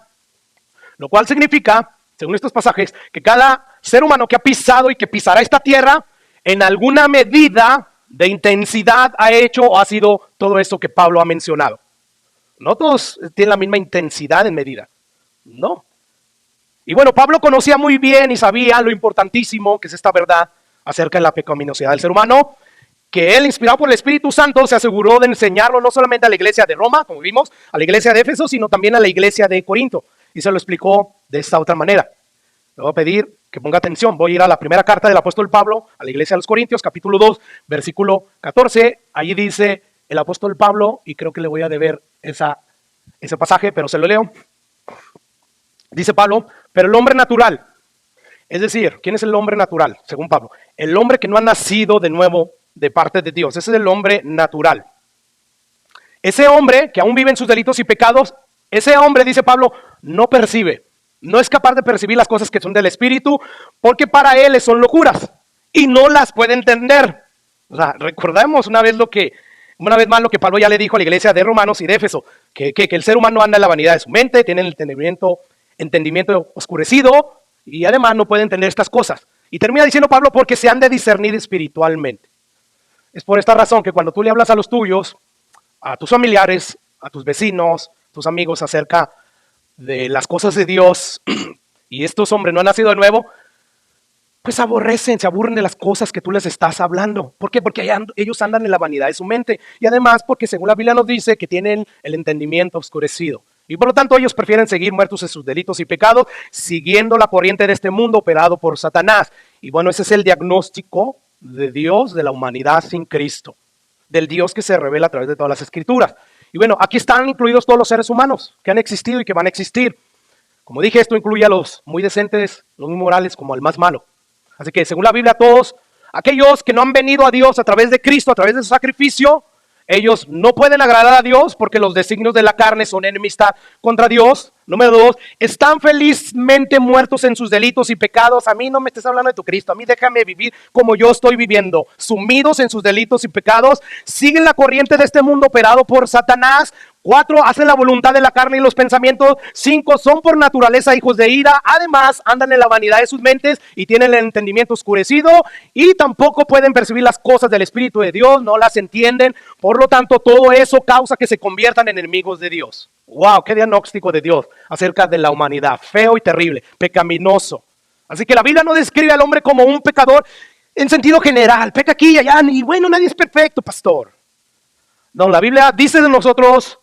Lo cual significa, según estos pasajes, que cada ser humano que ha pisado y que pisará esta tierra, en alguna medida de intensidad ha hecho o ha sido todo esto que Pablo ha mencionado. No todos tienen la misma intensidad en medida. No. Y bueno, Pablo conocía muy bien y sabía lo importantísimo que es esta verdad acerca de la pecaminosidad del ser humano, que él, inspirado por el Espíritu Santo, se aseguró de enseñarlo no solamente a la iglesia de Roma, como vimos, a la iglesia de Éfeso, sino también a la iglesia de Corinto. Y se lo explicó de esta otra manera. Le voy a pedir que ponga atención. Voy a ir a la primera carta del apóstol Pablo a la iglesia de los Corintios, capítulo 2, versículo 14. Allí dice el apóstol Pablo, y creo que le voy a deber ese pasaje, pero se lo leo. Dice Pablo, pero el hombre natural, es decir, ¿quién es el hombre natural? Según Pablo, el hombre que no ha nacido de nuevo de parte de Dios. Ese es el hombre natural. Ese hombre que aún vive en sus delitos y pecados, ese hombre, dice Pablo, no percibe, no es capaz de percibir las cosas que son del Espíritu, porque para él son locuras y no las puede entender. O sea, recordemos una vez más lo que Pablo ya le dijo a la iglesia de Romanos y de Éfeso, que el ser humano anda en la vanidad de su mente, tiene el entendimiento oscurecido y además no puede entender estas cosas. Y termina diciendo Pablo, porque se han de discernir espiritualmente. Es por esta razón que cuando tú le hablas a los tuyos, a tus familiares, a tus vecinos, tus amigos acerca de las cosas de Dios, y estos hombres no han nacido de nuevo, pues se aburren de las cosas que tú les estás hablando. ¿Por qué? Porque ellos andan en la vanidad de su mente. Y además porque según la Biblia nos dice que tienen el entendimiento oscurecido. Y por lo tanto ellos prefieren seguir muertos en sus delitos y pecados, siguiendo la corriente de este mundo operado por Satanás. Y bueno, ese es el diagnóstico de Dios, de la humanidad sin Cristo, del Dios que se revela a través de todas las Escrituras. Y bueno, aquí están incluidos todos los seres humanos que han existido y que van a existir. Como dije, esto incluye a los muy decentes, los muy morales, como al más malo. Así que según la Biblia, todos aquellos que no han venido a Dios a través de Cristo, a través de su sacrificio, ellos no pueden agradar a Dios porque los designios de la carne son enemistad contra Dios. Número 2, están felizmente muertos en sus delitos y pecados. A mí no me estés hablando de tu Cristo, a mí déjame vivir como yo estoy viviendo. Sumidos en sus delitos y pecados, siguen la corriente de este mundo operado por Satanás, 4, hacen la voluntad de la carne y los pensamientos. 5, son por naturaleza hijos de ira. Además, andan en la vanidad de sus mentes y tienen el entendimiento oscurecido y tampoco pueden percibir las cosas del Espíritu de Dios, no las entienden. Por lo tanto, todo eso causa que se conviertan en enemigos de Dios. Wow, qué diagnóstico de Dios acerca de la humanidad. Feo y terrible, pecaminoso. Así que la Biblia no describe al hombre como un pecador en sentido general. Peca aquí y allá, y bueno, nadie es perfecto, pastor. No, la Biblia dice de nosotros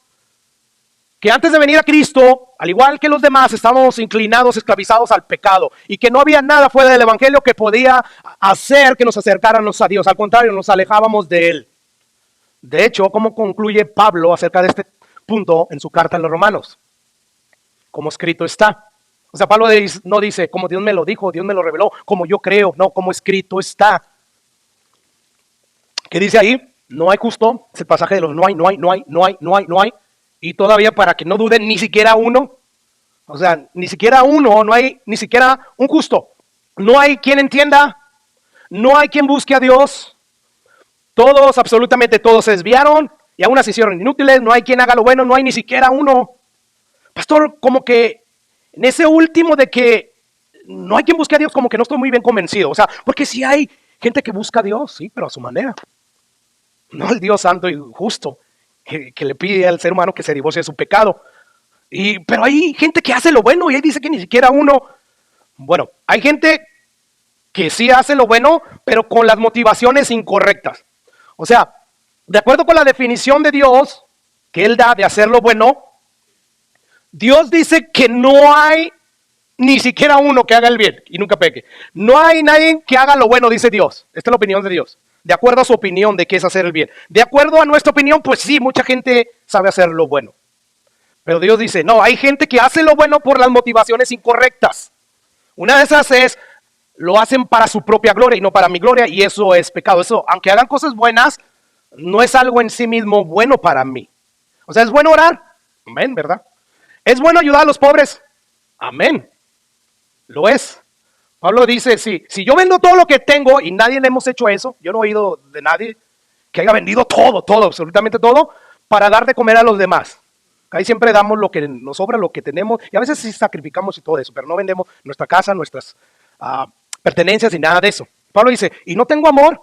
que antes de venir a Cristo, al igual que los demás, estábamos inclinados, esclavizados al pecado y que no había nada fuera del Evangelio que podía hacer que nos acercáramos a Dios. Al contrario, nos alejábamos de Él. De hecho, ¿cómo concluye Pablo acerca de este punto en su carta a los Romanos? Como escrito está. O sea, Pablo no dice como Dios me lo dijo, Dios me lo reveló, como yo creo, no, como escrito está. ¿Qué dice ahí? No hay justo, es el pasaje de los no hay. Y todavía para que no duden ni siquiera uno, o sea, ni siquiera uno, no hay ni siquiera un justo. No hay quien entienda, no hay quien busque a Dios. Todos, absolutamente todos se desviaron y aún así se hicieron inútiles. No hay quien haga lo bueno, no hay ni siquiera uno. Pastor, como que en ese último de que no hay quien busque a Dios, como que no estoy muy bien convencido. O sea, porque sí hay gente que busca a Dios, sí, pero a su manera. No el Dios santo y justo que le pide al ser humano que se divorcie de su pecado. Pero hay gente que hace lo bueno y ahí dice que ni siquiera uno. Bueno, hay gente que sí hace lo bueno, pero con las motivaciones incorrectas. O sea, de acuerdo con la definición de Dios que Él da de hacer lo bueno, Dios dice que no hay ni siquiera uno que haga el bien y nunca peque. No hay nadie que haga lo bueno, dice Dios. Esta es la opinión de Dios. De acuerdo a su opinión de qué es hacer el bien. De acuerdo a nuestra opinión, pues sí, mucha gente sabe hacer lo bueno. Pero Dios dice, no, hay gente que hace lo bueno por las motivaciones incorrectas. Una de esas es, lo hacen para su propia gloria y no para mi gloria, y eso es pecado. Eso, aunque hagan cosas buenas, no es algo en sí mismo bueno para mí. O sea, es bueno orar, amén, ¿verdad? Es bueno ayudar a los pobres, amén, lo es. Pablo dice, si yo vendo todo lo que tengo y nadie le hemos hecho eso, yo no he oído de nadie que haya vendido todo, absolutamente todo, para dar de comer a los demás. Ahí siempre damos lo que nos sobra, lo que tenemos, y a veces sí sacrificamos y todo eso, pero no vendemos nuestra casa, nuestras pertenencias y nada de eso. Pablo dice, y no tengo amor.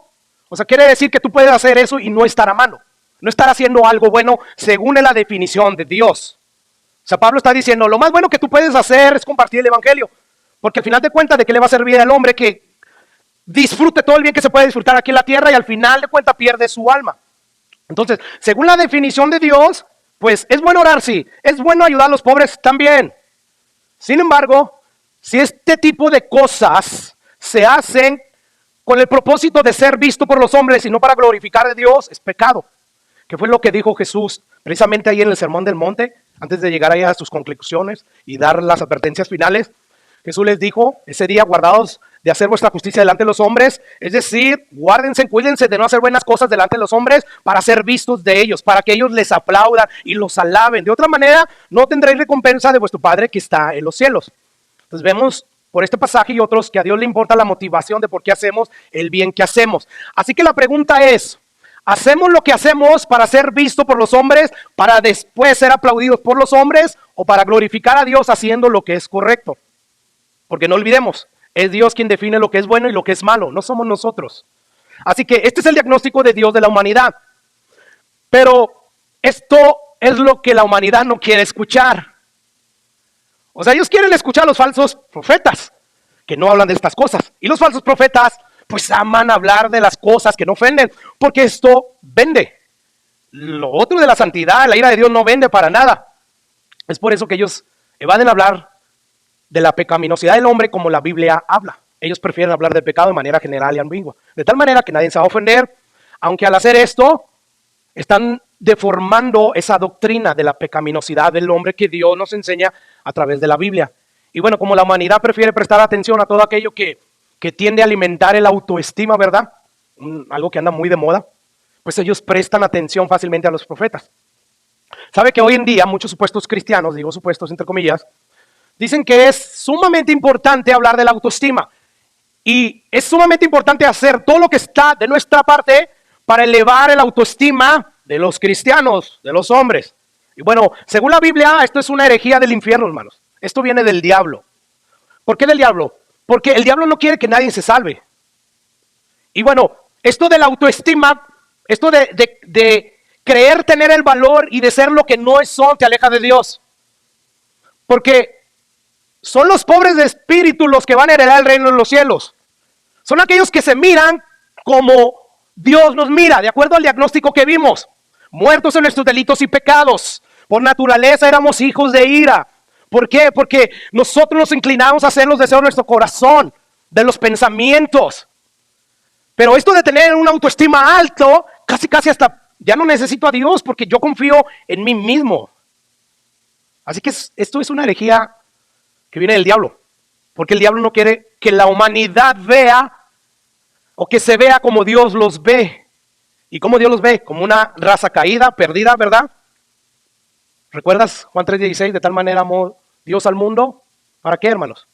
O sea, quiere decir que tú puedes hacer eso y no estar a mano, no estar haciendo algo bueno según la definición de Dios. O sea, Pablo está diciendo, lo más bueno que tú puedes hacer es compartir el evangelio. Porque al final de cuentas, ¿de qué le va a servir al hombre que disfrute todo el bien que se puede disfrutar aquí en la tierra y al final de cuentas pierde su alma? Entonces, según la definición de Dios, pues es bueno orar, sí. Es bueno ayudar a los pobres también. Sin embargo, si este tipo de cosas se hacen con el propósito de ser visto por los hombres y no para glorificar a Dios, es pecado. Que fue lo que dijo Jesús precisamente ahí en el Sermón del Monte, antes de llegar ahí a sus conclusiones y dar las advertencias finales. Jesús les dijo, ese día guardados de hacer vuestra justicia delante de los hombres, es decir, guárdense, cuídense de no hacer buenas cosas delante de los hombres para ser vistos de ellos, para que ellos les aplaudan y los alaben. De otra manera, no tendréis recompensa de vuestro Padre que está en los cielos. Entonces vemos por este pasaje y otros que a Dios le importa la motivación de por qué hacemos el bien que hacemos. Así que la pregunta es, ¿hacemos lo que hacemos para ser visto por los hombres, para después ser aplaudidos por los hombres o para glorificar a Dios haciendo lo que es correcto? Porque no olvidemos, es Dios quien define lo que es bueno y lo que es malo, no somos nosotros. Así que este es el diagnóstico de Dios de la humanidad. Pero esto es lo que la humanidad no quiere escuchar. O sea, ellos quieren escuchar a los falsos profetas, que no hablan de estas cosas. Y los falsos profetas, pues aman hablar de las cosas que no ofenden, porque esto vende. Lo otro de la santidad, la ira de Dios no vende para nada. Es por eso que ellos evaden hablar de la pecaminosidad del hombre como la Biblia habla. Ellos prefieren hablar del pecado de manera general y ambigua, de tal manera que nadie se va a ofender, aunque al hacer esto están deformando esa doctrina de la pecaminosidad del hombre que Dios nos enseña a través de la Biblia. Y bueno, como la humanidad prefiere prestar atención a todo aquello que tiende a alimentar el autoestima, ¿verdad? Algo que anda muy de moda, pues ellos prestan atención fácilmente a los profetas. ¿Sabe que hoy en día muchos supuestos cristianos, digo supuestos entre comillas, dicen que es sumamente importante hablar de la autoestima y es sumamente importante hacer todo lo que está de nuestra parte para elevar el autoestima de los cristianos, de los hombres? Y bueno, según la Biblia, esto es una herejía del infierno, hermanos. Esto viene del diablo. ¿Por qué del diablo? Porque el diablo no quiere que nadie se salve. Y bueno, esto de la autoestima, esto de creer tener el valor y de ser lo que no son, te aleja de Dios. Porque son los pobres de espíritu los que van a heredar el reino de los cielos. Son aquellos que se miran como Dios nos mira, de acuerdo al diagnóstico que vimos. Muertos en nuestros delitos y pecados. Por naturaleza éramos hijos de ira. ¿Por qué? Porque nosotros nos inclinamos a hacer los deseos de nuestro corazón, de los pensamientos. Pero esto de tener una autoestima alto, casi hasta ya no necesito a Dios porque yo confío en mí mismo. Así que esto es una herejía que viene del diablo. Porque el diablo no quiere que la humanidad vea o que se vea como Dios los ve. ¿Y cómo Dios los ve? Como una raza caída, perdida, ¿verdad? ¿Recuerdas Juan 3:16? De tal manera amó Dios al mundo. ¿Para qué, hermanos?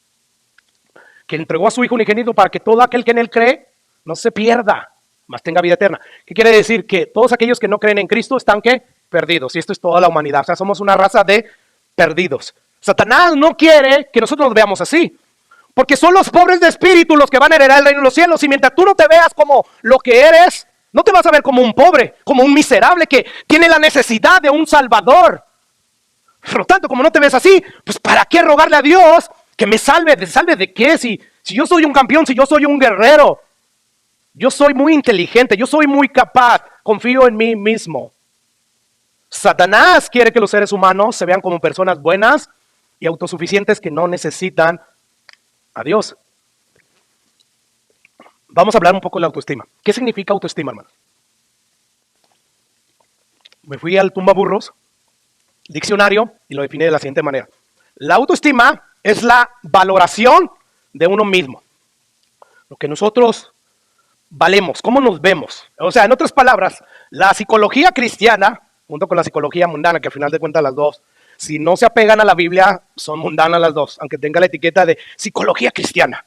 Que entregó a su Hijo unigénito para que todo aquel que en él cree no se pierda, mas tenga vida eterna. ¿Qué quiere decir? Que todos aquellos que no creen en Cristo están, ¿qué? Perdidos. Y esto es toda la humanidad. O sea, somos una raza de perdidos. Satanás no quiere que nosotros nos veamos así. Porque son los pobres de espíritu los que van a heredar el reino de los cielos. Y mientras tú no te veas como lo que eres, no te vas a ver como un pobre, como un miserable que tiene la necesidad de un salvador. Por lo tanto, como no te ves así, pues ¿para qué rogarle a Dios que me salve? ¿Salve de qué? Si yo soy un campeón, si yo soy un guerrero, yo soy muy inteligente, yo soy muy capaz, confío en mí mismo. Satanás quiere que los seres humanos se vean como personas buenas y autosuficientes que no necesitan a Dios. Vamos a hablar un poco de la autoestima. ¿Qué significa autoestima, hermano? Me fui al tumbaburros, diccionario, y lo definí de la siguiente manera. La autoestima es la valoración de uno mismo. Lo que nosotros valemos, cómo nos vemos. O sea, en otras palabras, la psicología cristiana, junto con la psicología mundana, que al final de cuentas las dos, si no se apegan a la Biblia, son mundanas las dos, aunque tenga la etiqueta de psicología cristiana.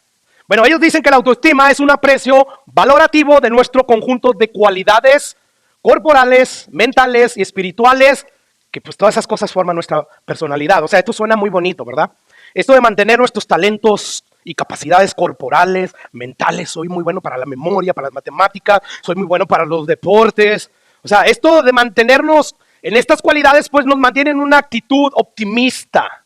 Bueno, ellos dicen que la autoestima es un aprecio valorativo de nuestro conjunto de cualidades corporales, mentales y espirituales, que pues todas esas cosas forman nuestra personalidad. O sea, esto suena muy bonito, ¿verdad? Esto de mantener nuestros talentos y capacidades corporales, mentales, soy muy bueno para la memoria, para las matemáticas, soy muy bueno para los deportes. O sea, esto de mantenernos en estas cualidades, pues nos mantiene en una actitud optimista.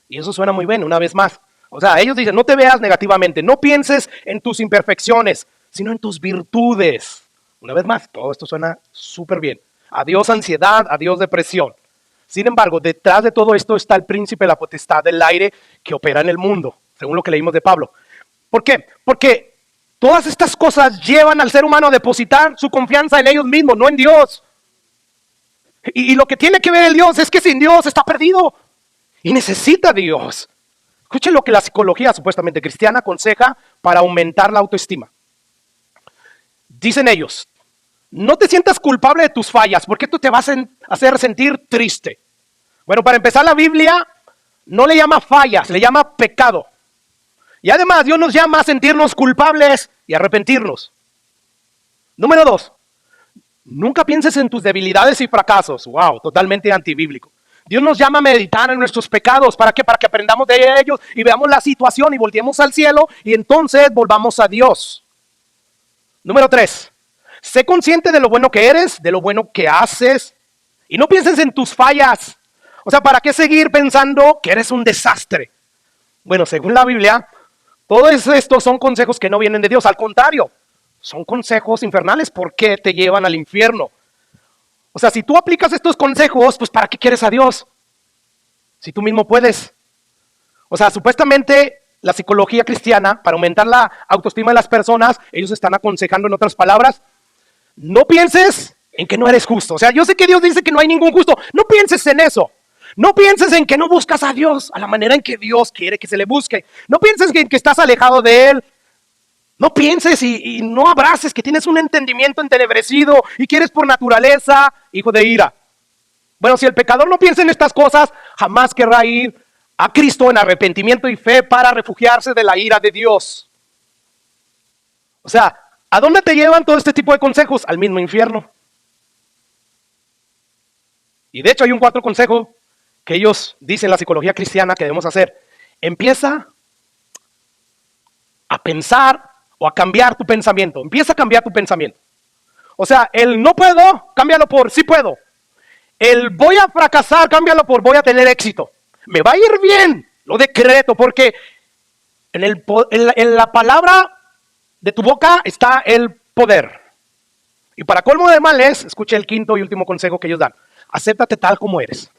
Y eso suena muy bien, una vez más. O sea, ellos dicen, no te veas negativamente, no pienses en tus imperfecciones, sino en tus virtudes. Una vez más, todo esto suena súper bien. Adiós ansiedad, adiós depresión. Sin embargo, detrás de todo esto está el príncipe de la potestad del aire que opera en el mundo, según lo que leímos de Pablo. ¿Por qué? Porque todas estas cosas llevan al ser humano a depositar su confianza en ellos mismos, no en Dios. Y lo que tiene que ver el Dios es que sin Dios está perdido y necesita a Dios. Escuchen lo que la psicología supuestamente cristiana aconseja para aumentar la autoestima. Dicen ellos, no te sientas culpable de tus fallas, porque esto te va a hacer sentir triste. Bueno, para empezar, la Biblia no le llama fallas, le llama pecado. Y además, Dios nos llama a sentirnos culpables y arrepentirnos. Número 2, nunca pienses en tus debilidades y fracasos. Wow, totalmente antibíblico. Dios nos llama a meditar en nuestros pecados. ¿Para qué? Para que aprendamos de ellos y veamos la situación y volteemos al cielo y entonces volvamos a Dios. Número 3, sé consciente de lo bueno que eres, de lo bueno que haces y no pienses en tus fallas. O sea, ¿para qué seguir pensando que eres un desastre? Bueno, según la Biblia, todos estos son consejos que no vienen de Dios. Al contrario, son consejos infernales porque te llevan al infierno. O sea, si tú aplicas estos consejos, pues ¿para qué quieres a Dios? Si tú mismo puedes. O sea, supuestamente la psicología cristiana, para aumentar la autoestima de las personas, ellos están aconsejando, en otras palabras, no pienses en que no eres justo. O sea, yo sé que Dios dice que no hay ningún justo. No pienses en eso. No pienses en que no buscas a Dios a la manera en que Dios quiere que se le busque. No pienses en que estás alejado de Él. No pienses y no abraces que tienes un entendimiento entenebrecido y que eres por naturaleza hijo de ira. Bueno, si el pecador no piensa en estas cosas, jamás querrá ir a Cristo en arrepentimiento y fe para refugiarse de la ira de Dios. O sea, ¿a dónde te llevan todo este tipo de consejos? Al mismo infierno. Y de hecho hay un cuarto consejo que ellos dicen en la psicología cristiana que debemos hacer. Empieza a pensar o a cambiar tu pensamiento. Empieza a cambiar tu pensamiento. O sea, el no puedo, cámbialo por sí puedo. El voy a fracasar, cámbialo por voy a tener éxito. Me va a ir bien, lo decreto, porque en la palabra de tu boca está el poder. Y para colmo de males, escuche el quinto y último consejo que ellos dan. Acéptate tal como eres.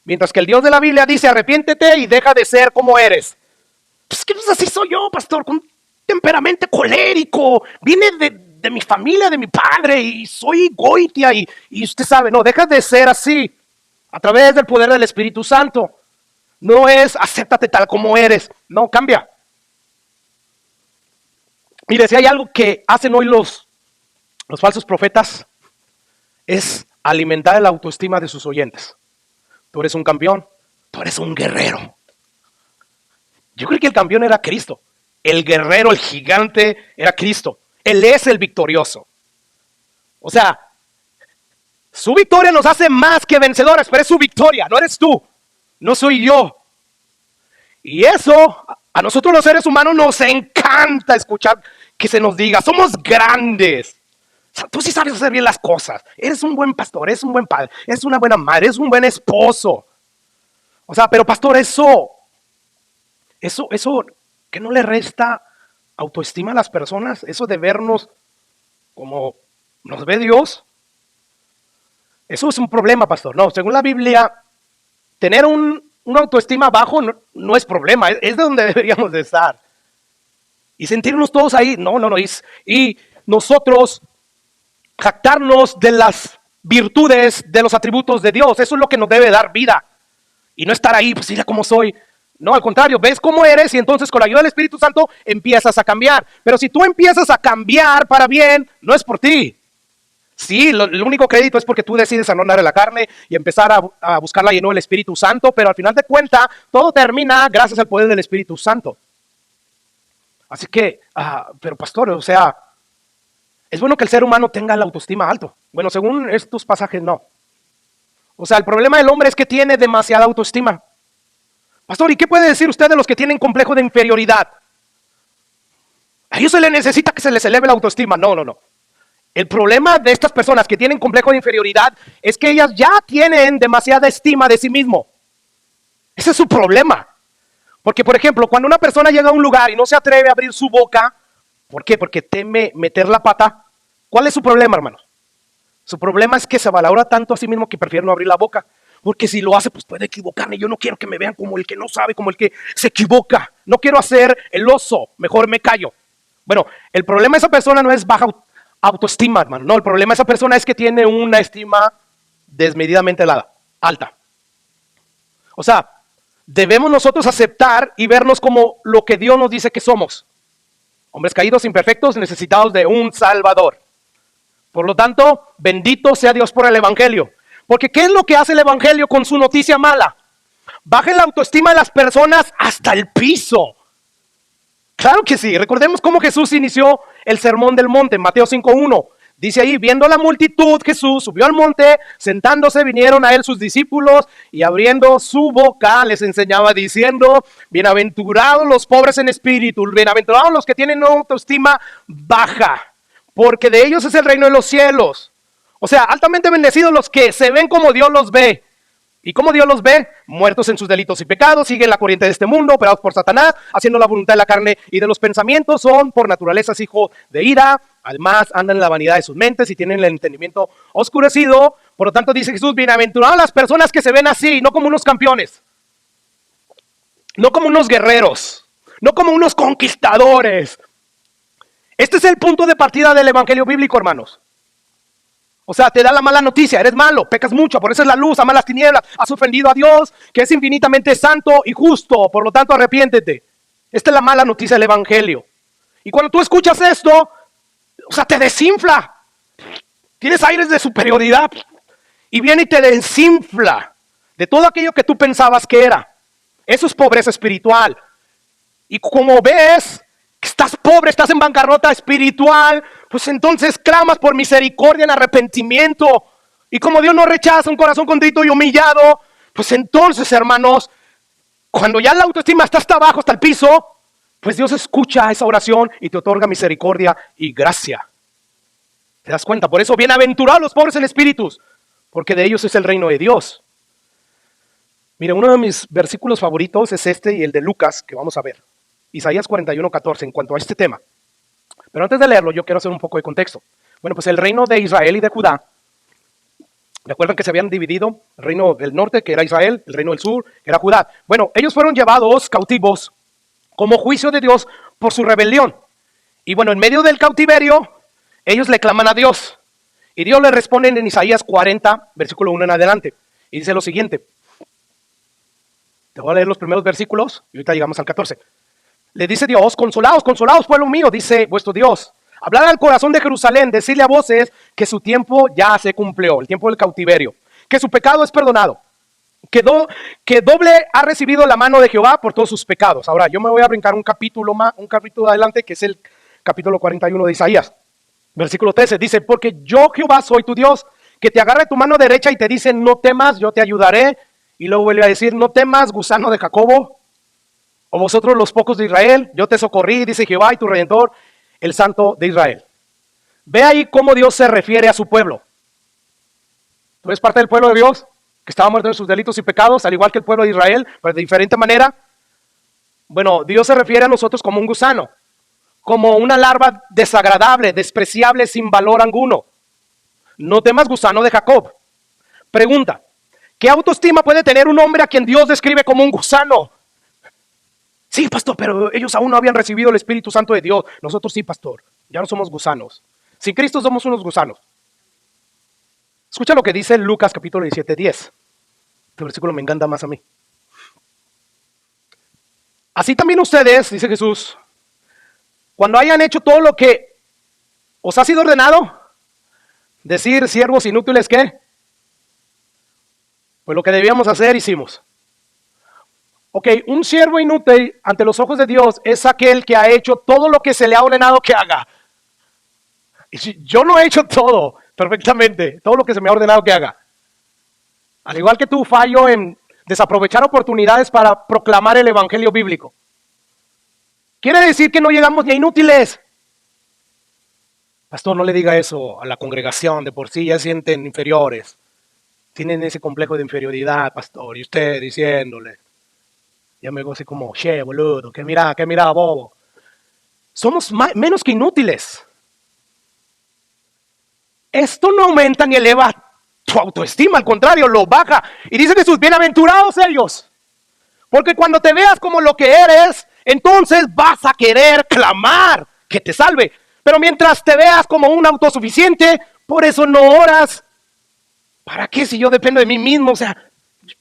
Mientras que el Dios de la Biblia dice, arrepiéntete y deja de ser como eres. Pues que así soy yo, pastor, con temperamento colérico. Viene de mi familia, de mi padre, y soy goitia, y usted sabe, no, deja de ser así. A través del poder del Espíritu Santo. No es acéptate tal como eres. No, cambia. Mire, si hay algo que hacen hoy los falsos profetas, es alimentar la autoestima de sus oyentes. Tú eres un campeón, tú eres un guerrero. Yo creo que el campeón era Cristo. El guerrero, el gigante era Cristo. Él es el victorioso. O sea, su victoria nos hace más que vencedores, pero es su victoria, no eres tú, no soy yo. Y eso, a nosotros los seres humanos nos encanta escuchar que se nos diga, somos grandes. O sea, tú sí sabes hacer bien las cosas. Eres un buen pastor, eres un buen padre, eres una buena madre, eres un buen esposo. O sea, pero pastor, eso que no le resta autoestima a las personas, eso de vernos como nos ve Dios. Eso es un problema, pastor. No, según la Biblia, tener una autoestima bajo no es problema, es de donde deberíamos de estar. Y sentirnos todos ahí, no. Y nosotros jactarnos de las virtudes, de los atributos de Dios, eso es lo que nos debe dar vida. Y no estar ahí, pues mira cómo soy. No, al contrario, ves cómo eres y entonces con la ayuda del Espíritu Santo empiezas a cambiar. Pero si tú empiezas a cambiar para bien, no es por ti. Sí, el único crédito es porque tú decides anonar en la carne y empezar a buscar la llenura del Espíritu Santo, pero al final de cuentas, todo termina gracias al poder del Espíritu Santo. Así que, pero pastor, o sea, es bueno que el ser humano tenga la autoestima alto. Bueno, según estos pasajes, no. O sea, el problema del hombre es que tiene demasiada autoestima. Pastor, ¿y qué puede decir usted de los que tienen complejo de inferioridad? A ellos se les necesita que se les eleve la autoestima. No. El problema de estas personas que tienen complejo de inferioridad es que ellas ya tienen demasiada estima de sí mismo. Ese es su problema. Porque, por ejemplo, cuando una persona llega a un lugar y no se atreve a abrir su boca, ¿por qué? Porque teme meter la pata. ¿Cuál es su problema, hermano? Su problema es que se valora tanto a sí mismo que prefiere no abrir la boca. Porque si lo hace, pues puede equivocarme. Yo no quiero que me vean como el que no sabe, como el que se equivoca. No quiero hacer el oso, mejor me callo. Bueno, el problema de esa persona no es baja autoestima, hermano. No, el problema de esa persona es que tiene una estima desmedidamente alta. O sea, debemos nosotros aceptar y vernos como lo que Dios nos dice que somos. Hombres caídos, imperfectos, necesitados de un Salvador. Por lo tanto, bendito sea Dios por el Evangelio. Porque ¿qué es lo que hace el Evangelio con su noticia mala? Baja la autoestima de las personas hasta el piso. Claro que sí. Recordemos cómo Jesús inició el sermón del monte en Mateo 5:1. Dice ahí, viendo la multitud, Jesús subió al monte, sentándose vinieron a él sus discípulos y abriendo su boca les enseñaba diciendo, bienaventurados los pobres en espíritu, bienaventurados los que tienen una autoestima baja, porque de ellos es el reino de los cielos. O sea, altamente bendecidos los que se ven como Dios los ve. ¿Y cómo Dios los ve? Muertos en sus delitos y pecados, siguen la corriente de este mundo, operados por Satanás, haciendo la voluntad de la carne y de los pensamientos, son por naturaleza hijos de ira, además andan en la vanidad de sus mentes y tienen el entendimiento oscurecido. Por lo tanto dice Jesús, bienaventuradas las personas que se ven así, no como unos campeones, no como unos guerreros, no como unos conquistadores. Este es el punto de partida del evangelio bíblico, hermanos. O sea, te da la mala noticia, eres malo, pecas mucho, por eso es la luz, amas las tinieblas, has ofendido a Dios, que es infinitamente santo y justo, por lo tanto arrepiéntete. Esta es la mala noticia del evangelio. Y cuando tú escuchas esto, o sea, te desinfla. Tienes aires de superioridad y viene y te desinfla de todo aquello que tú pensabas que era. Eso es pobreza espiritual. Y como ves que estás pobre, estás en bancarrota espiritual, pues entonces clamas por misericordia en arrepentimiento Y como Dios no rechaza un corazón contrito y humillado, pues entonces, hermanos, cuando ya la autoestima está hasta abajo, hasta el piso, pues Dios escucha esa oración y te otorga misericordia y gracia. ¿Te das cuenta? Por eso, bienaventurados los pobres en espíritus, porque de ellos es el reino de Dios. Mira, uno de mis versículos favoritos es este y el de Lucas, que vamos a ver. Isaías 41:14, en cuanto a este tema. Pero antes de leerlo, yo quiero hacer un poco de contexto. Bueno, pues el reino de Israel y de Judá, ¿recuerdan que se habían dividido? El reino del norte, que era Israel, el reino del sur, que era Judá. Bueno, ellos fueron llevados cautivos como juicio de Dios por su rebelión. Y bueno, en medio del cautiverio, ellos le claman a Dios. Y Dios le responde en Isaías 40, versículo 1 en adelante. Y dice lo siguiente. Te voy a leer los primeros versículos y ahorita llegamos al 14. Le dice Dios, consolaos, consolaos, pueblo mío, dice vuestro Dios. Hablad al corazón de Jerusalén, decirle a voces que su tiempo ya se cumplió, el tiempo del cautiverio, que su pecado es perdonado, que doble ha recibido la mano de Jehová por todos sus pecados. Ahora, yo me voy a brincar un capítulo adelante, que es el capítulo 41 de Isaías. Versículo 13 dice, porque yo Jehová soy tu Dios, que te agarre tu mano derecha y te dice, no temas, yo te ayudaré. Y luego vuelve a decir, no temas, gusano de Jacobo, o vosotros los pocos de Israel, yo te socorrí, dice Jehová y tu Redentor, el Santo de Israel. Ve ahí cómo Dios se refiere a su pueblo. Tú eres parte del pueblo de Dios, que estaba muerto en sus delitos y pecados, al igual que el pueblo de Israel, pero de diferente manera. Bueno, Dios se refiere a nosotros como un gusano, como una larva desagradable, despreciable, sin valor alguno. No temas, gusano de Jacob. Pregunta, ¿qué autoestima puede tener un hombre a quien Dios describe como un gusano? Sí, pastor, pero ellos aún no habían recibido el Espíritu Santo de Dios. Nosotros sí, pastor, ya no somos gusanos. Sin Cristo somos unos gusanos. Escucha lo que dice Lucas capítulo 17:10. Este versículo me encanta más a mí. Así también ustedes, dice Jesús, cuando hayan hecho todo lo que os ha sido ordenado, decir siervos inútiles, ¿qué? Pues lo que debíamos hacer, hicimos. Ok, un siervo inútil ante los ojos de Dios es aquel que ha hecho todo lo que se le ha ordenado que haga. Yo no he hecho todo perfectamente, todo lo que se me ha ordenado que haga. Al igual que tú, fallo en desaprovechar oportunidades para proclamar el evangelio bíblico. Quiere decir que no llegamos ni a inútiles. Pastor, no le diga eso a la congregación, de por sí ya sienten inferiores. Tienen ese complejo de inferioridad, pastor, y usted diciéndole. Ya me goce como, che, boludo, que mira, bobo. Somos menos que inútiles. Esto no aumenta ni eleva tu autoestima, al contrario, lo baja. Y dice Jesús, bienaventurados ellos. Porque cuando te veas como lo que eres, entonces vas a querer clamar que te salve. Pero mientras te veas como un autosuficiente, por eso no oras. ¿Para qué si yo dependo de mí mismo? O sea,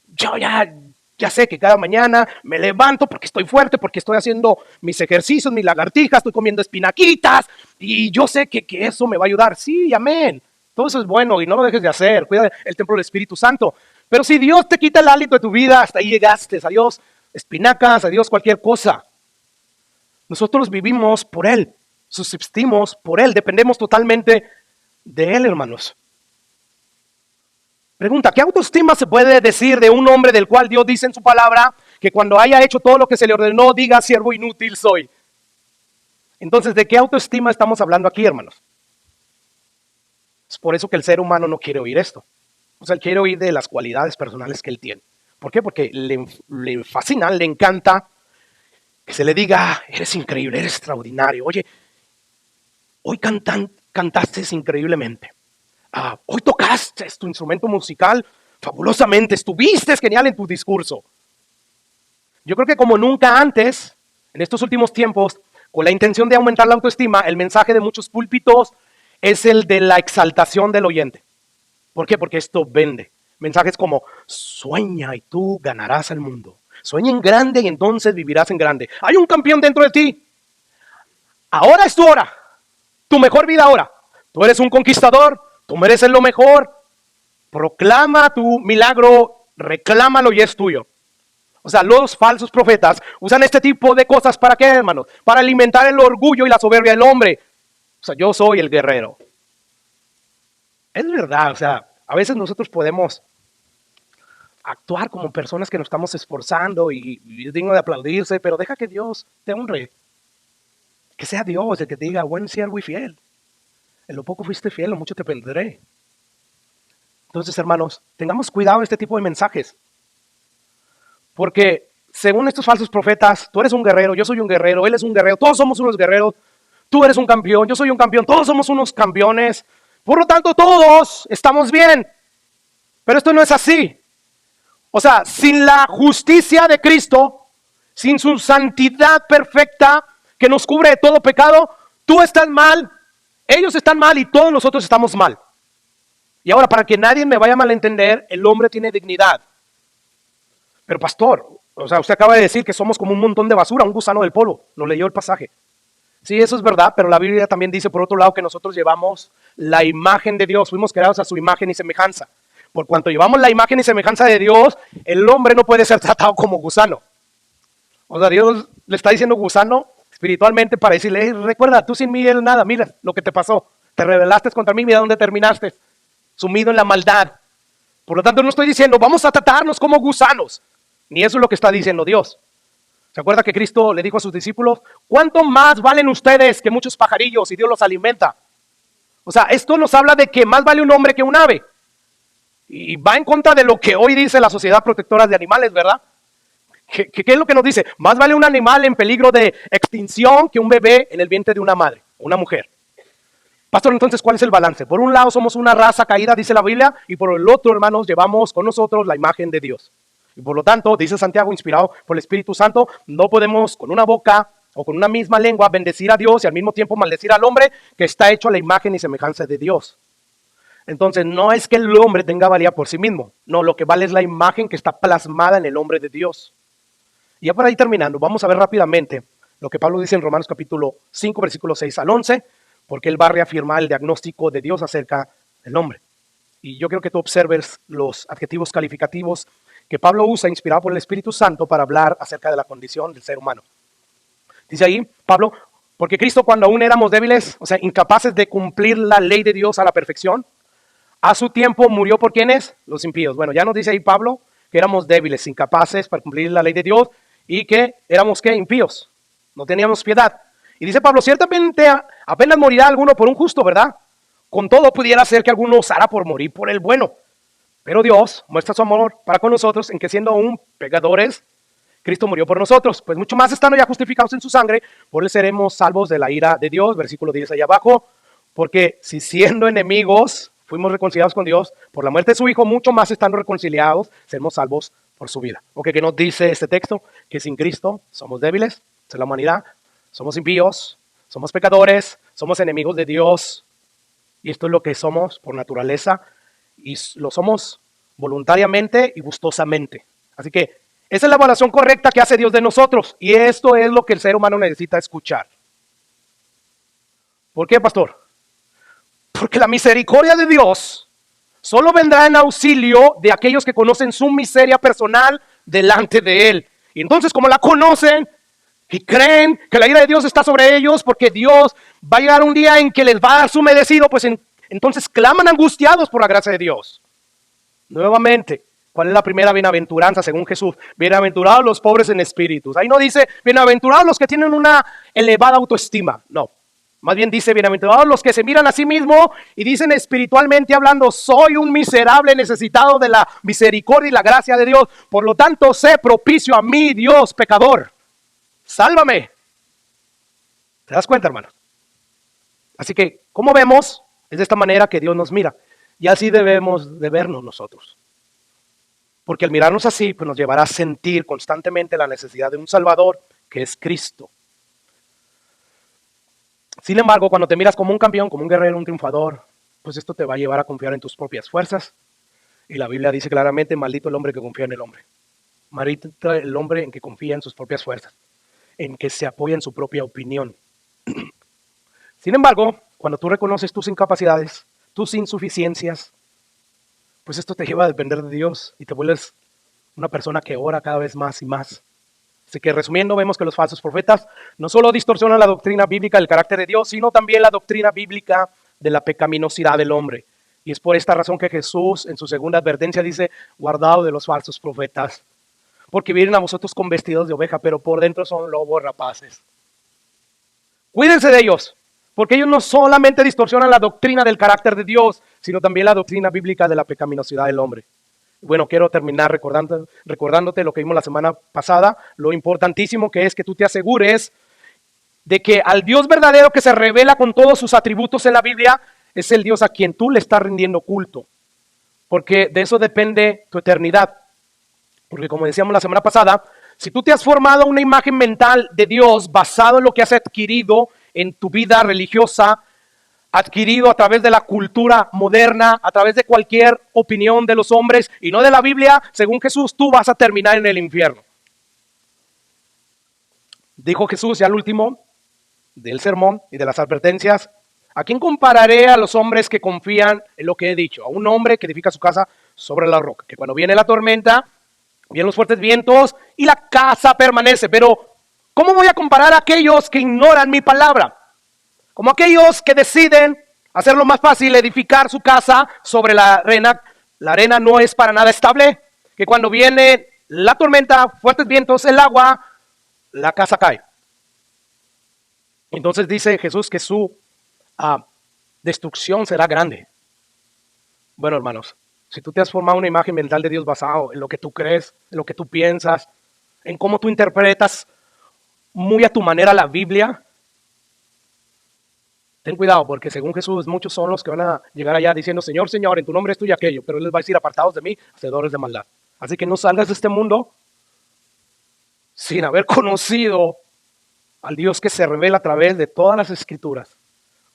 yo ya sé que cada mañana me levanto porque estoy fuerte, porque estoy haciendo mis ejercicios, mis lagartijas, estoy comiendo espinaquitas y yo sé que eso me va a ayudar. Sí, amén. Todo eso es bueno y no lo dejes de hacer. Cuida el templo del Espíritu Santo. Pero si Dios te quita el hálito de tu vida, hasta ahí llegaste. Adiós espinacas, adiós cualquier cosa. Nosotros vivimos por Él, subsistimos por Él, dependemos totalmente de Él, hermanos. Pregunta, ¿qué autoestima se puede decir de un hombre del cual Dios dice en su palabra que cuando haya hecho todo lo que se le ordenó, diga siervo inútil soy? Entonces, ¿de qué autoestima estamos hablando aquí, hermanos? Es por eso que el ser humano no quiere oír esto. O sea, él quiere oír de las cualidades personales que él tiene. ¿Por qué? Porque le fascina, le encanta que se le diga, eres increíble, eres extraordinario. Oye, hoy cantaste increíblemente. Hoy tocaste tu instrumento musical fabulosamente, estuviste genial en tu discurso. Yo creo que como nunca antes, en estos últimos tiempos, con la intención de aumentar la autoestima, el mensaje de muchos púlpitos es el de la exaltación del oyente. ¿Por qué? Porque esto vende. Mensajes como, sueña y tú ganarás al mundo. Sueña en grande y entonces vivirás en grande. Hay un campeón dentro de ti. Ahora es tu hora. Tu mejor vida ahora. Tú eres un conquistador. Tú mereces lo mejor. Proclama tu milagro. Reclámalo y es tuyo. O sea, los falsos profetas usan este tipo de cosas. ¿Para qué, hermanos? Para alimentar el orgullo y la soberbia del hombre. O sea, yo soy el guerrero. Es verdad, o sea, A veces nosotros podemos actuar como personas que nos estamos esforzando y es digno de aplaudirse, pero deja que Dios te honre. Que sea Dios el que te diga, buen siervo y fiel. En lo poco fuiste fiel, en lo mucho te pondré. Entonces, hermanos, tengamos cuidado de este tipo de mensajes. Porque según estos falsos profetas, tú eres un guerrero, yo soy un guerrero, él es un guerrero, todos somos unos guerreros, tú eres un campeón, yo soy un campeón, todos somos unos campeones. Por lo tanto, todos estamos bien. Pero esto no es así. O sea, sin la justicia de Cristo, sin su santidad perfecta que nos cubre de todo pecado, tú estás mal, ellos están mal y todos nosotros estamos mal. Y ahora, para que nadie me vaya a malentender, el hombre tiene dignidad. Pero pastor, o sea, usted acaba de decir que somos como un montón de basura, un gusano del polvo. Nos leyó el pasaje. Sí, eso es verdad, pero la Biblia también dice, por otro lado, que nosotros llevamos la imagen de Dios. Fuimos creados a su imagen y semejanza. Por cuanto llevamos la imagen y semejanza de Dios, el hombre no puede ser tratado como gusano. O sea, Dios le está diciendo gusano espiritualmente para decirle, hey, recuerda, tú sin mí eres nada, mira lo que te pasó. Te rebelaste contra mí, mira dónde terminaste. Sumido en la maldad. Por lo tanto, no estoy diciendo, vamos a tratarnos como gusanos. Ni eso es lo que está diciendo Dios. ¿Se acuerda que Cristo le dijo a sus discípulos, cuánto más valen ustedes que muchos pajarillos y Dios los alimenta? O sea, esto nos habla de que más vale un hombre que un ave. Y va en contra de lo que hoy dice la Sociedad Protectora de Animales, ¿verdad? ¿Qué es lo que nos dice? Más vale un animal en peligro de extinción que un bebé en el vientre de una madre, una mujer. Pastor, entonces, ¿cuál es el balance? Por un lado somos una raza caída, dice la Biblia, y por el otro, hermanos, llevamos con nosotros la imagen de Dios. Y por lo tanto, dice Santiago, inspirado por el Espíritu Santo, no podemos con una boca o con una misma lengua bendecir a Dios y al mismo tiempo maldecir al hombre que está hecho a la imagen y semejanza de Dios. Entonces, no es que el hombre tenga valía por sí mismo. No, lo que vale es la imagen que está plasmada en el hombre de Dios. Y ya por ahí terminando, vamos a ver rápidamente lo que Pablo dice en Romanos capítulo 5, versículos 6 al 11, porque él va a reafirmar el diagnóstico de Dios acerca del hombre. Y yo quiero que tú observes los adjetivos calificativos que Pablo usa, inspirado por el Espíritu Santo, para hablar acerca de la condición del ser humano. Dice ahí, Pablo, porque Cristo cuando aún éramos débiles, o sea, incapaces de cumplir la ley de Dios a la perfección, a su tiempo murió por ¿quiénes? Los impíos. Bueno, ya nos dice ahí Pablo que éramos débiles, incapaces para cumplir la ley de Dios y que éramos ¿qué? Impíos. No teníamos piedad. Y dice Pablo, ciertamente apenas morirá alguno por un justo, ¿verdad? Con todo pudiera ser que alguno osara por morir por el bueno. Pero Dios muestra su amor para con nosotros en que siendo aún pecadores, Cristo murió por nosotros. Pues mucho más estando ya justificados en su sangre, por él seremos salvos de la ira de Dios. Versículo 10 ahí abajo. Porque si siendo enemigos fuimos reconciliados con Dios por la muerte de su Hijo, mucho más estando reconciliados, seremos salvos por su vida. Ok, ¿qué nos dice este texto? Que sin Cristo somos débiles, es la humanidad, somos impíos, somos pecadores, somos enemigos de Dios. Y esto es lo que somos por naturaleza y lo somos voluntariamente y gustosamente. Así que esa es la evaluación correcta que hace Dios de nosotros y esto es lo que el ser humano necesita escuchar. ¿Por qué, pastor? Porque la misericordia de Dios solo vendrá en auxilio de aquellos que conocen su miseria personal delante de Él. Y entonces, como la conocen y creen que la ira de Dios está sobre ellos, porque Dios va a llegar un día en que les va a dar su merecido, pues entonces claman angustiados por la gracia de Dios. Nuevamente, ¿cuál es la primera bienaventuranza según Jesús? Bienaventurados los pobres en espíritus. Ahí no dice bienaventurados los que tienen una elevada autoestima, no. Más bien dice, bienaventurados los que se miran a sí mismos y dicen espiritualmente hablando, soy un miserable necesitado de la misericordia y la gracia de Dios. Por lo tanto, sé propicio a mí, Dios, pecador. Sálvame. ¿Te das cuenta, hermano? Así que, como vemos, es de esta manera que Dios nos mira. Y así debemos de vernos nosotros. Porque al mirarnos así, pues nos llevará a sentir constantemente la necesidad de un Salvador, que es Cristo. Sin embargo, cuando te miras como un campeón, como un guerrero, un triunfador, pues esto te va a llevar a confiar en tus propias fuerzas. Y la Biblia dice claramente, maldito el hombre que confía en el hombre. Maldito el hombre en que confía en sus propias fuerzas, en que se apoya en su propia opinión. Sin embargo, cuando tú reconoces tus incapacidades, tus insuficiencias, pues esto te lleva a depender de Dios y te vuelves una persona que ora cada vez más y más. Así que resumiendo, vemos que los falsos profetas no solo distorsionan la doctrina bíblica del carácter de Dios, sino también la doctrina bíblica de la pecaminosidad del hombre. Y es por esta razón que Jesús en su segunda advertencia dice, guardaos de los falsos profetas, porque vienen a vosotros con vestidos de oveja, pero por dentro son lobos rapaces. Cuídense de ellos, porque ellos no solamente distorsionan la doctrina del carácter de Dios, sino también la doctrina bíblica de la pecaminosidad del hombre. Bueno, quiero terminar recordándote lo que vimos la semana pasada, lo importantísimo que es que tú te asegures de que al Dios verdadero que se revela con todos sus atributos en la Biblia, es el Dios a quien tú le estás rindiendo culto, porque de eso depende tu eternidad. Porque como decíamos la semana pasada, si tú te has formado una imagen mental de Dios basado en lo que has adquirido en tu vida religiosa, adquirido a través de la cultura moderna, a través de cualquier opinión de los hombres y no de la Biblia, según Jesús, tú vas a terminar en el infierno. Dijo Jesús ya al último del sermón y de las advertencias, ¿a quién compararé a los hombres que confían en lo que he dicho? A un hombre que edifica su casa sobre la roca, que cuando viene la tormenta, vienen los fuertes vientos y la casa permanece. Pero, ¿cómo voy a comparar a aquellos que ignoran mi palabra? Como aquellos que deciden hacerlo más fácil, edificar su casa sobre la arena. La arena no es para nada estable, que cuando viene la tormenta, fuertes vientos, el agua, la casa cae. Entonces dice Jesús que su destrucción será grande. Bueno, hermanos, si tú te has formado una imagen mental de Dios basado en lo que tú crees, en lo que tú piensas, en cómo tú interpretas muy a tu manera la Biblia, ten cuidado, porque según Jesús, muchos son los que van a llegar allá diciendo, Señor, Señor, en tu nombre esto y aquello, pero Él les va a decir, apartados de mí, hacedores de maldad. Así que no salgas de este mundo sin haber conocido al Dios que se revela a través de todas las Escrituras,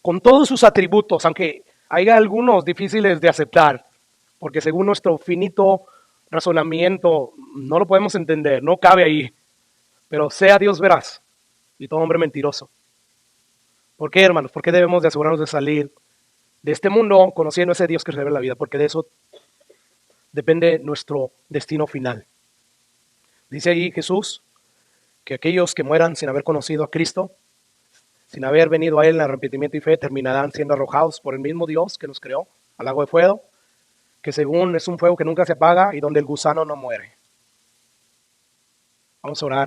con todos sus atributos, aunque haya algunos difíciles de aceptar, porque según nuestro finito razonamiento no lo podemos entender, no cabe ahí, pero sea Dios veraz y todo hombre mentiroso. ¿Por qué, hermanos? ¿Por qué debemos de asegurarnos de salir de este mundo conociendo a ese Dios que revela la vida? Porque de eso depende nuestro destino final. Dice ahí Jesús que aquellos que mueran sin haber conocido a Cristo, sin haber venido a Él en arrepentimiento y fe, terminarán siendo arrojados por el mismo Dios que los creó al lago de fuego, que según es un fuego que nunca se apaga y donde el gusano no muere. Vamos a orar.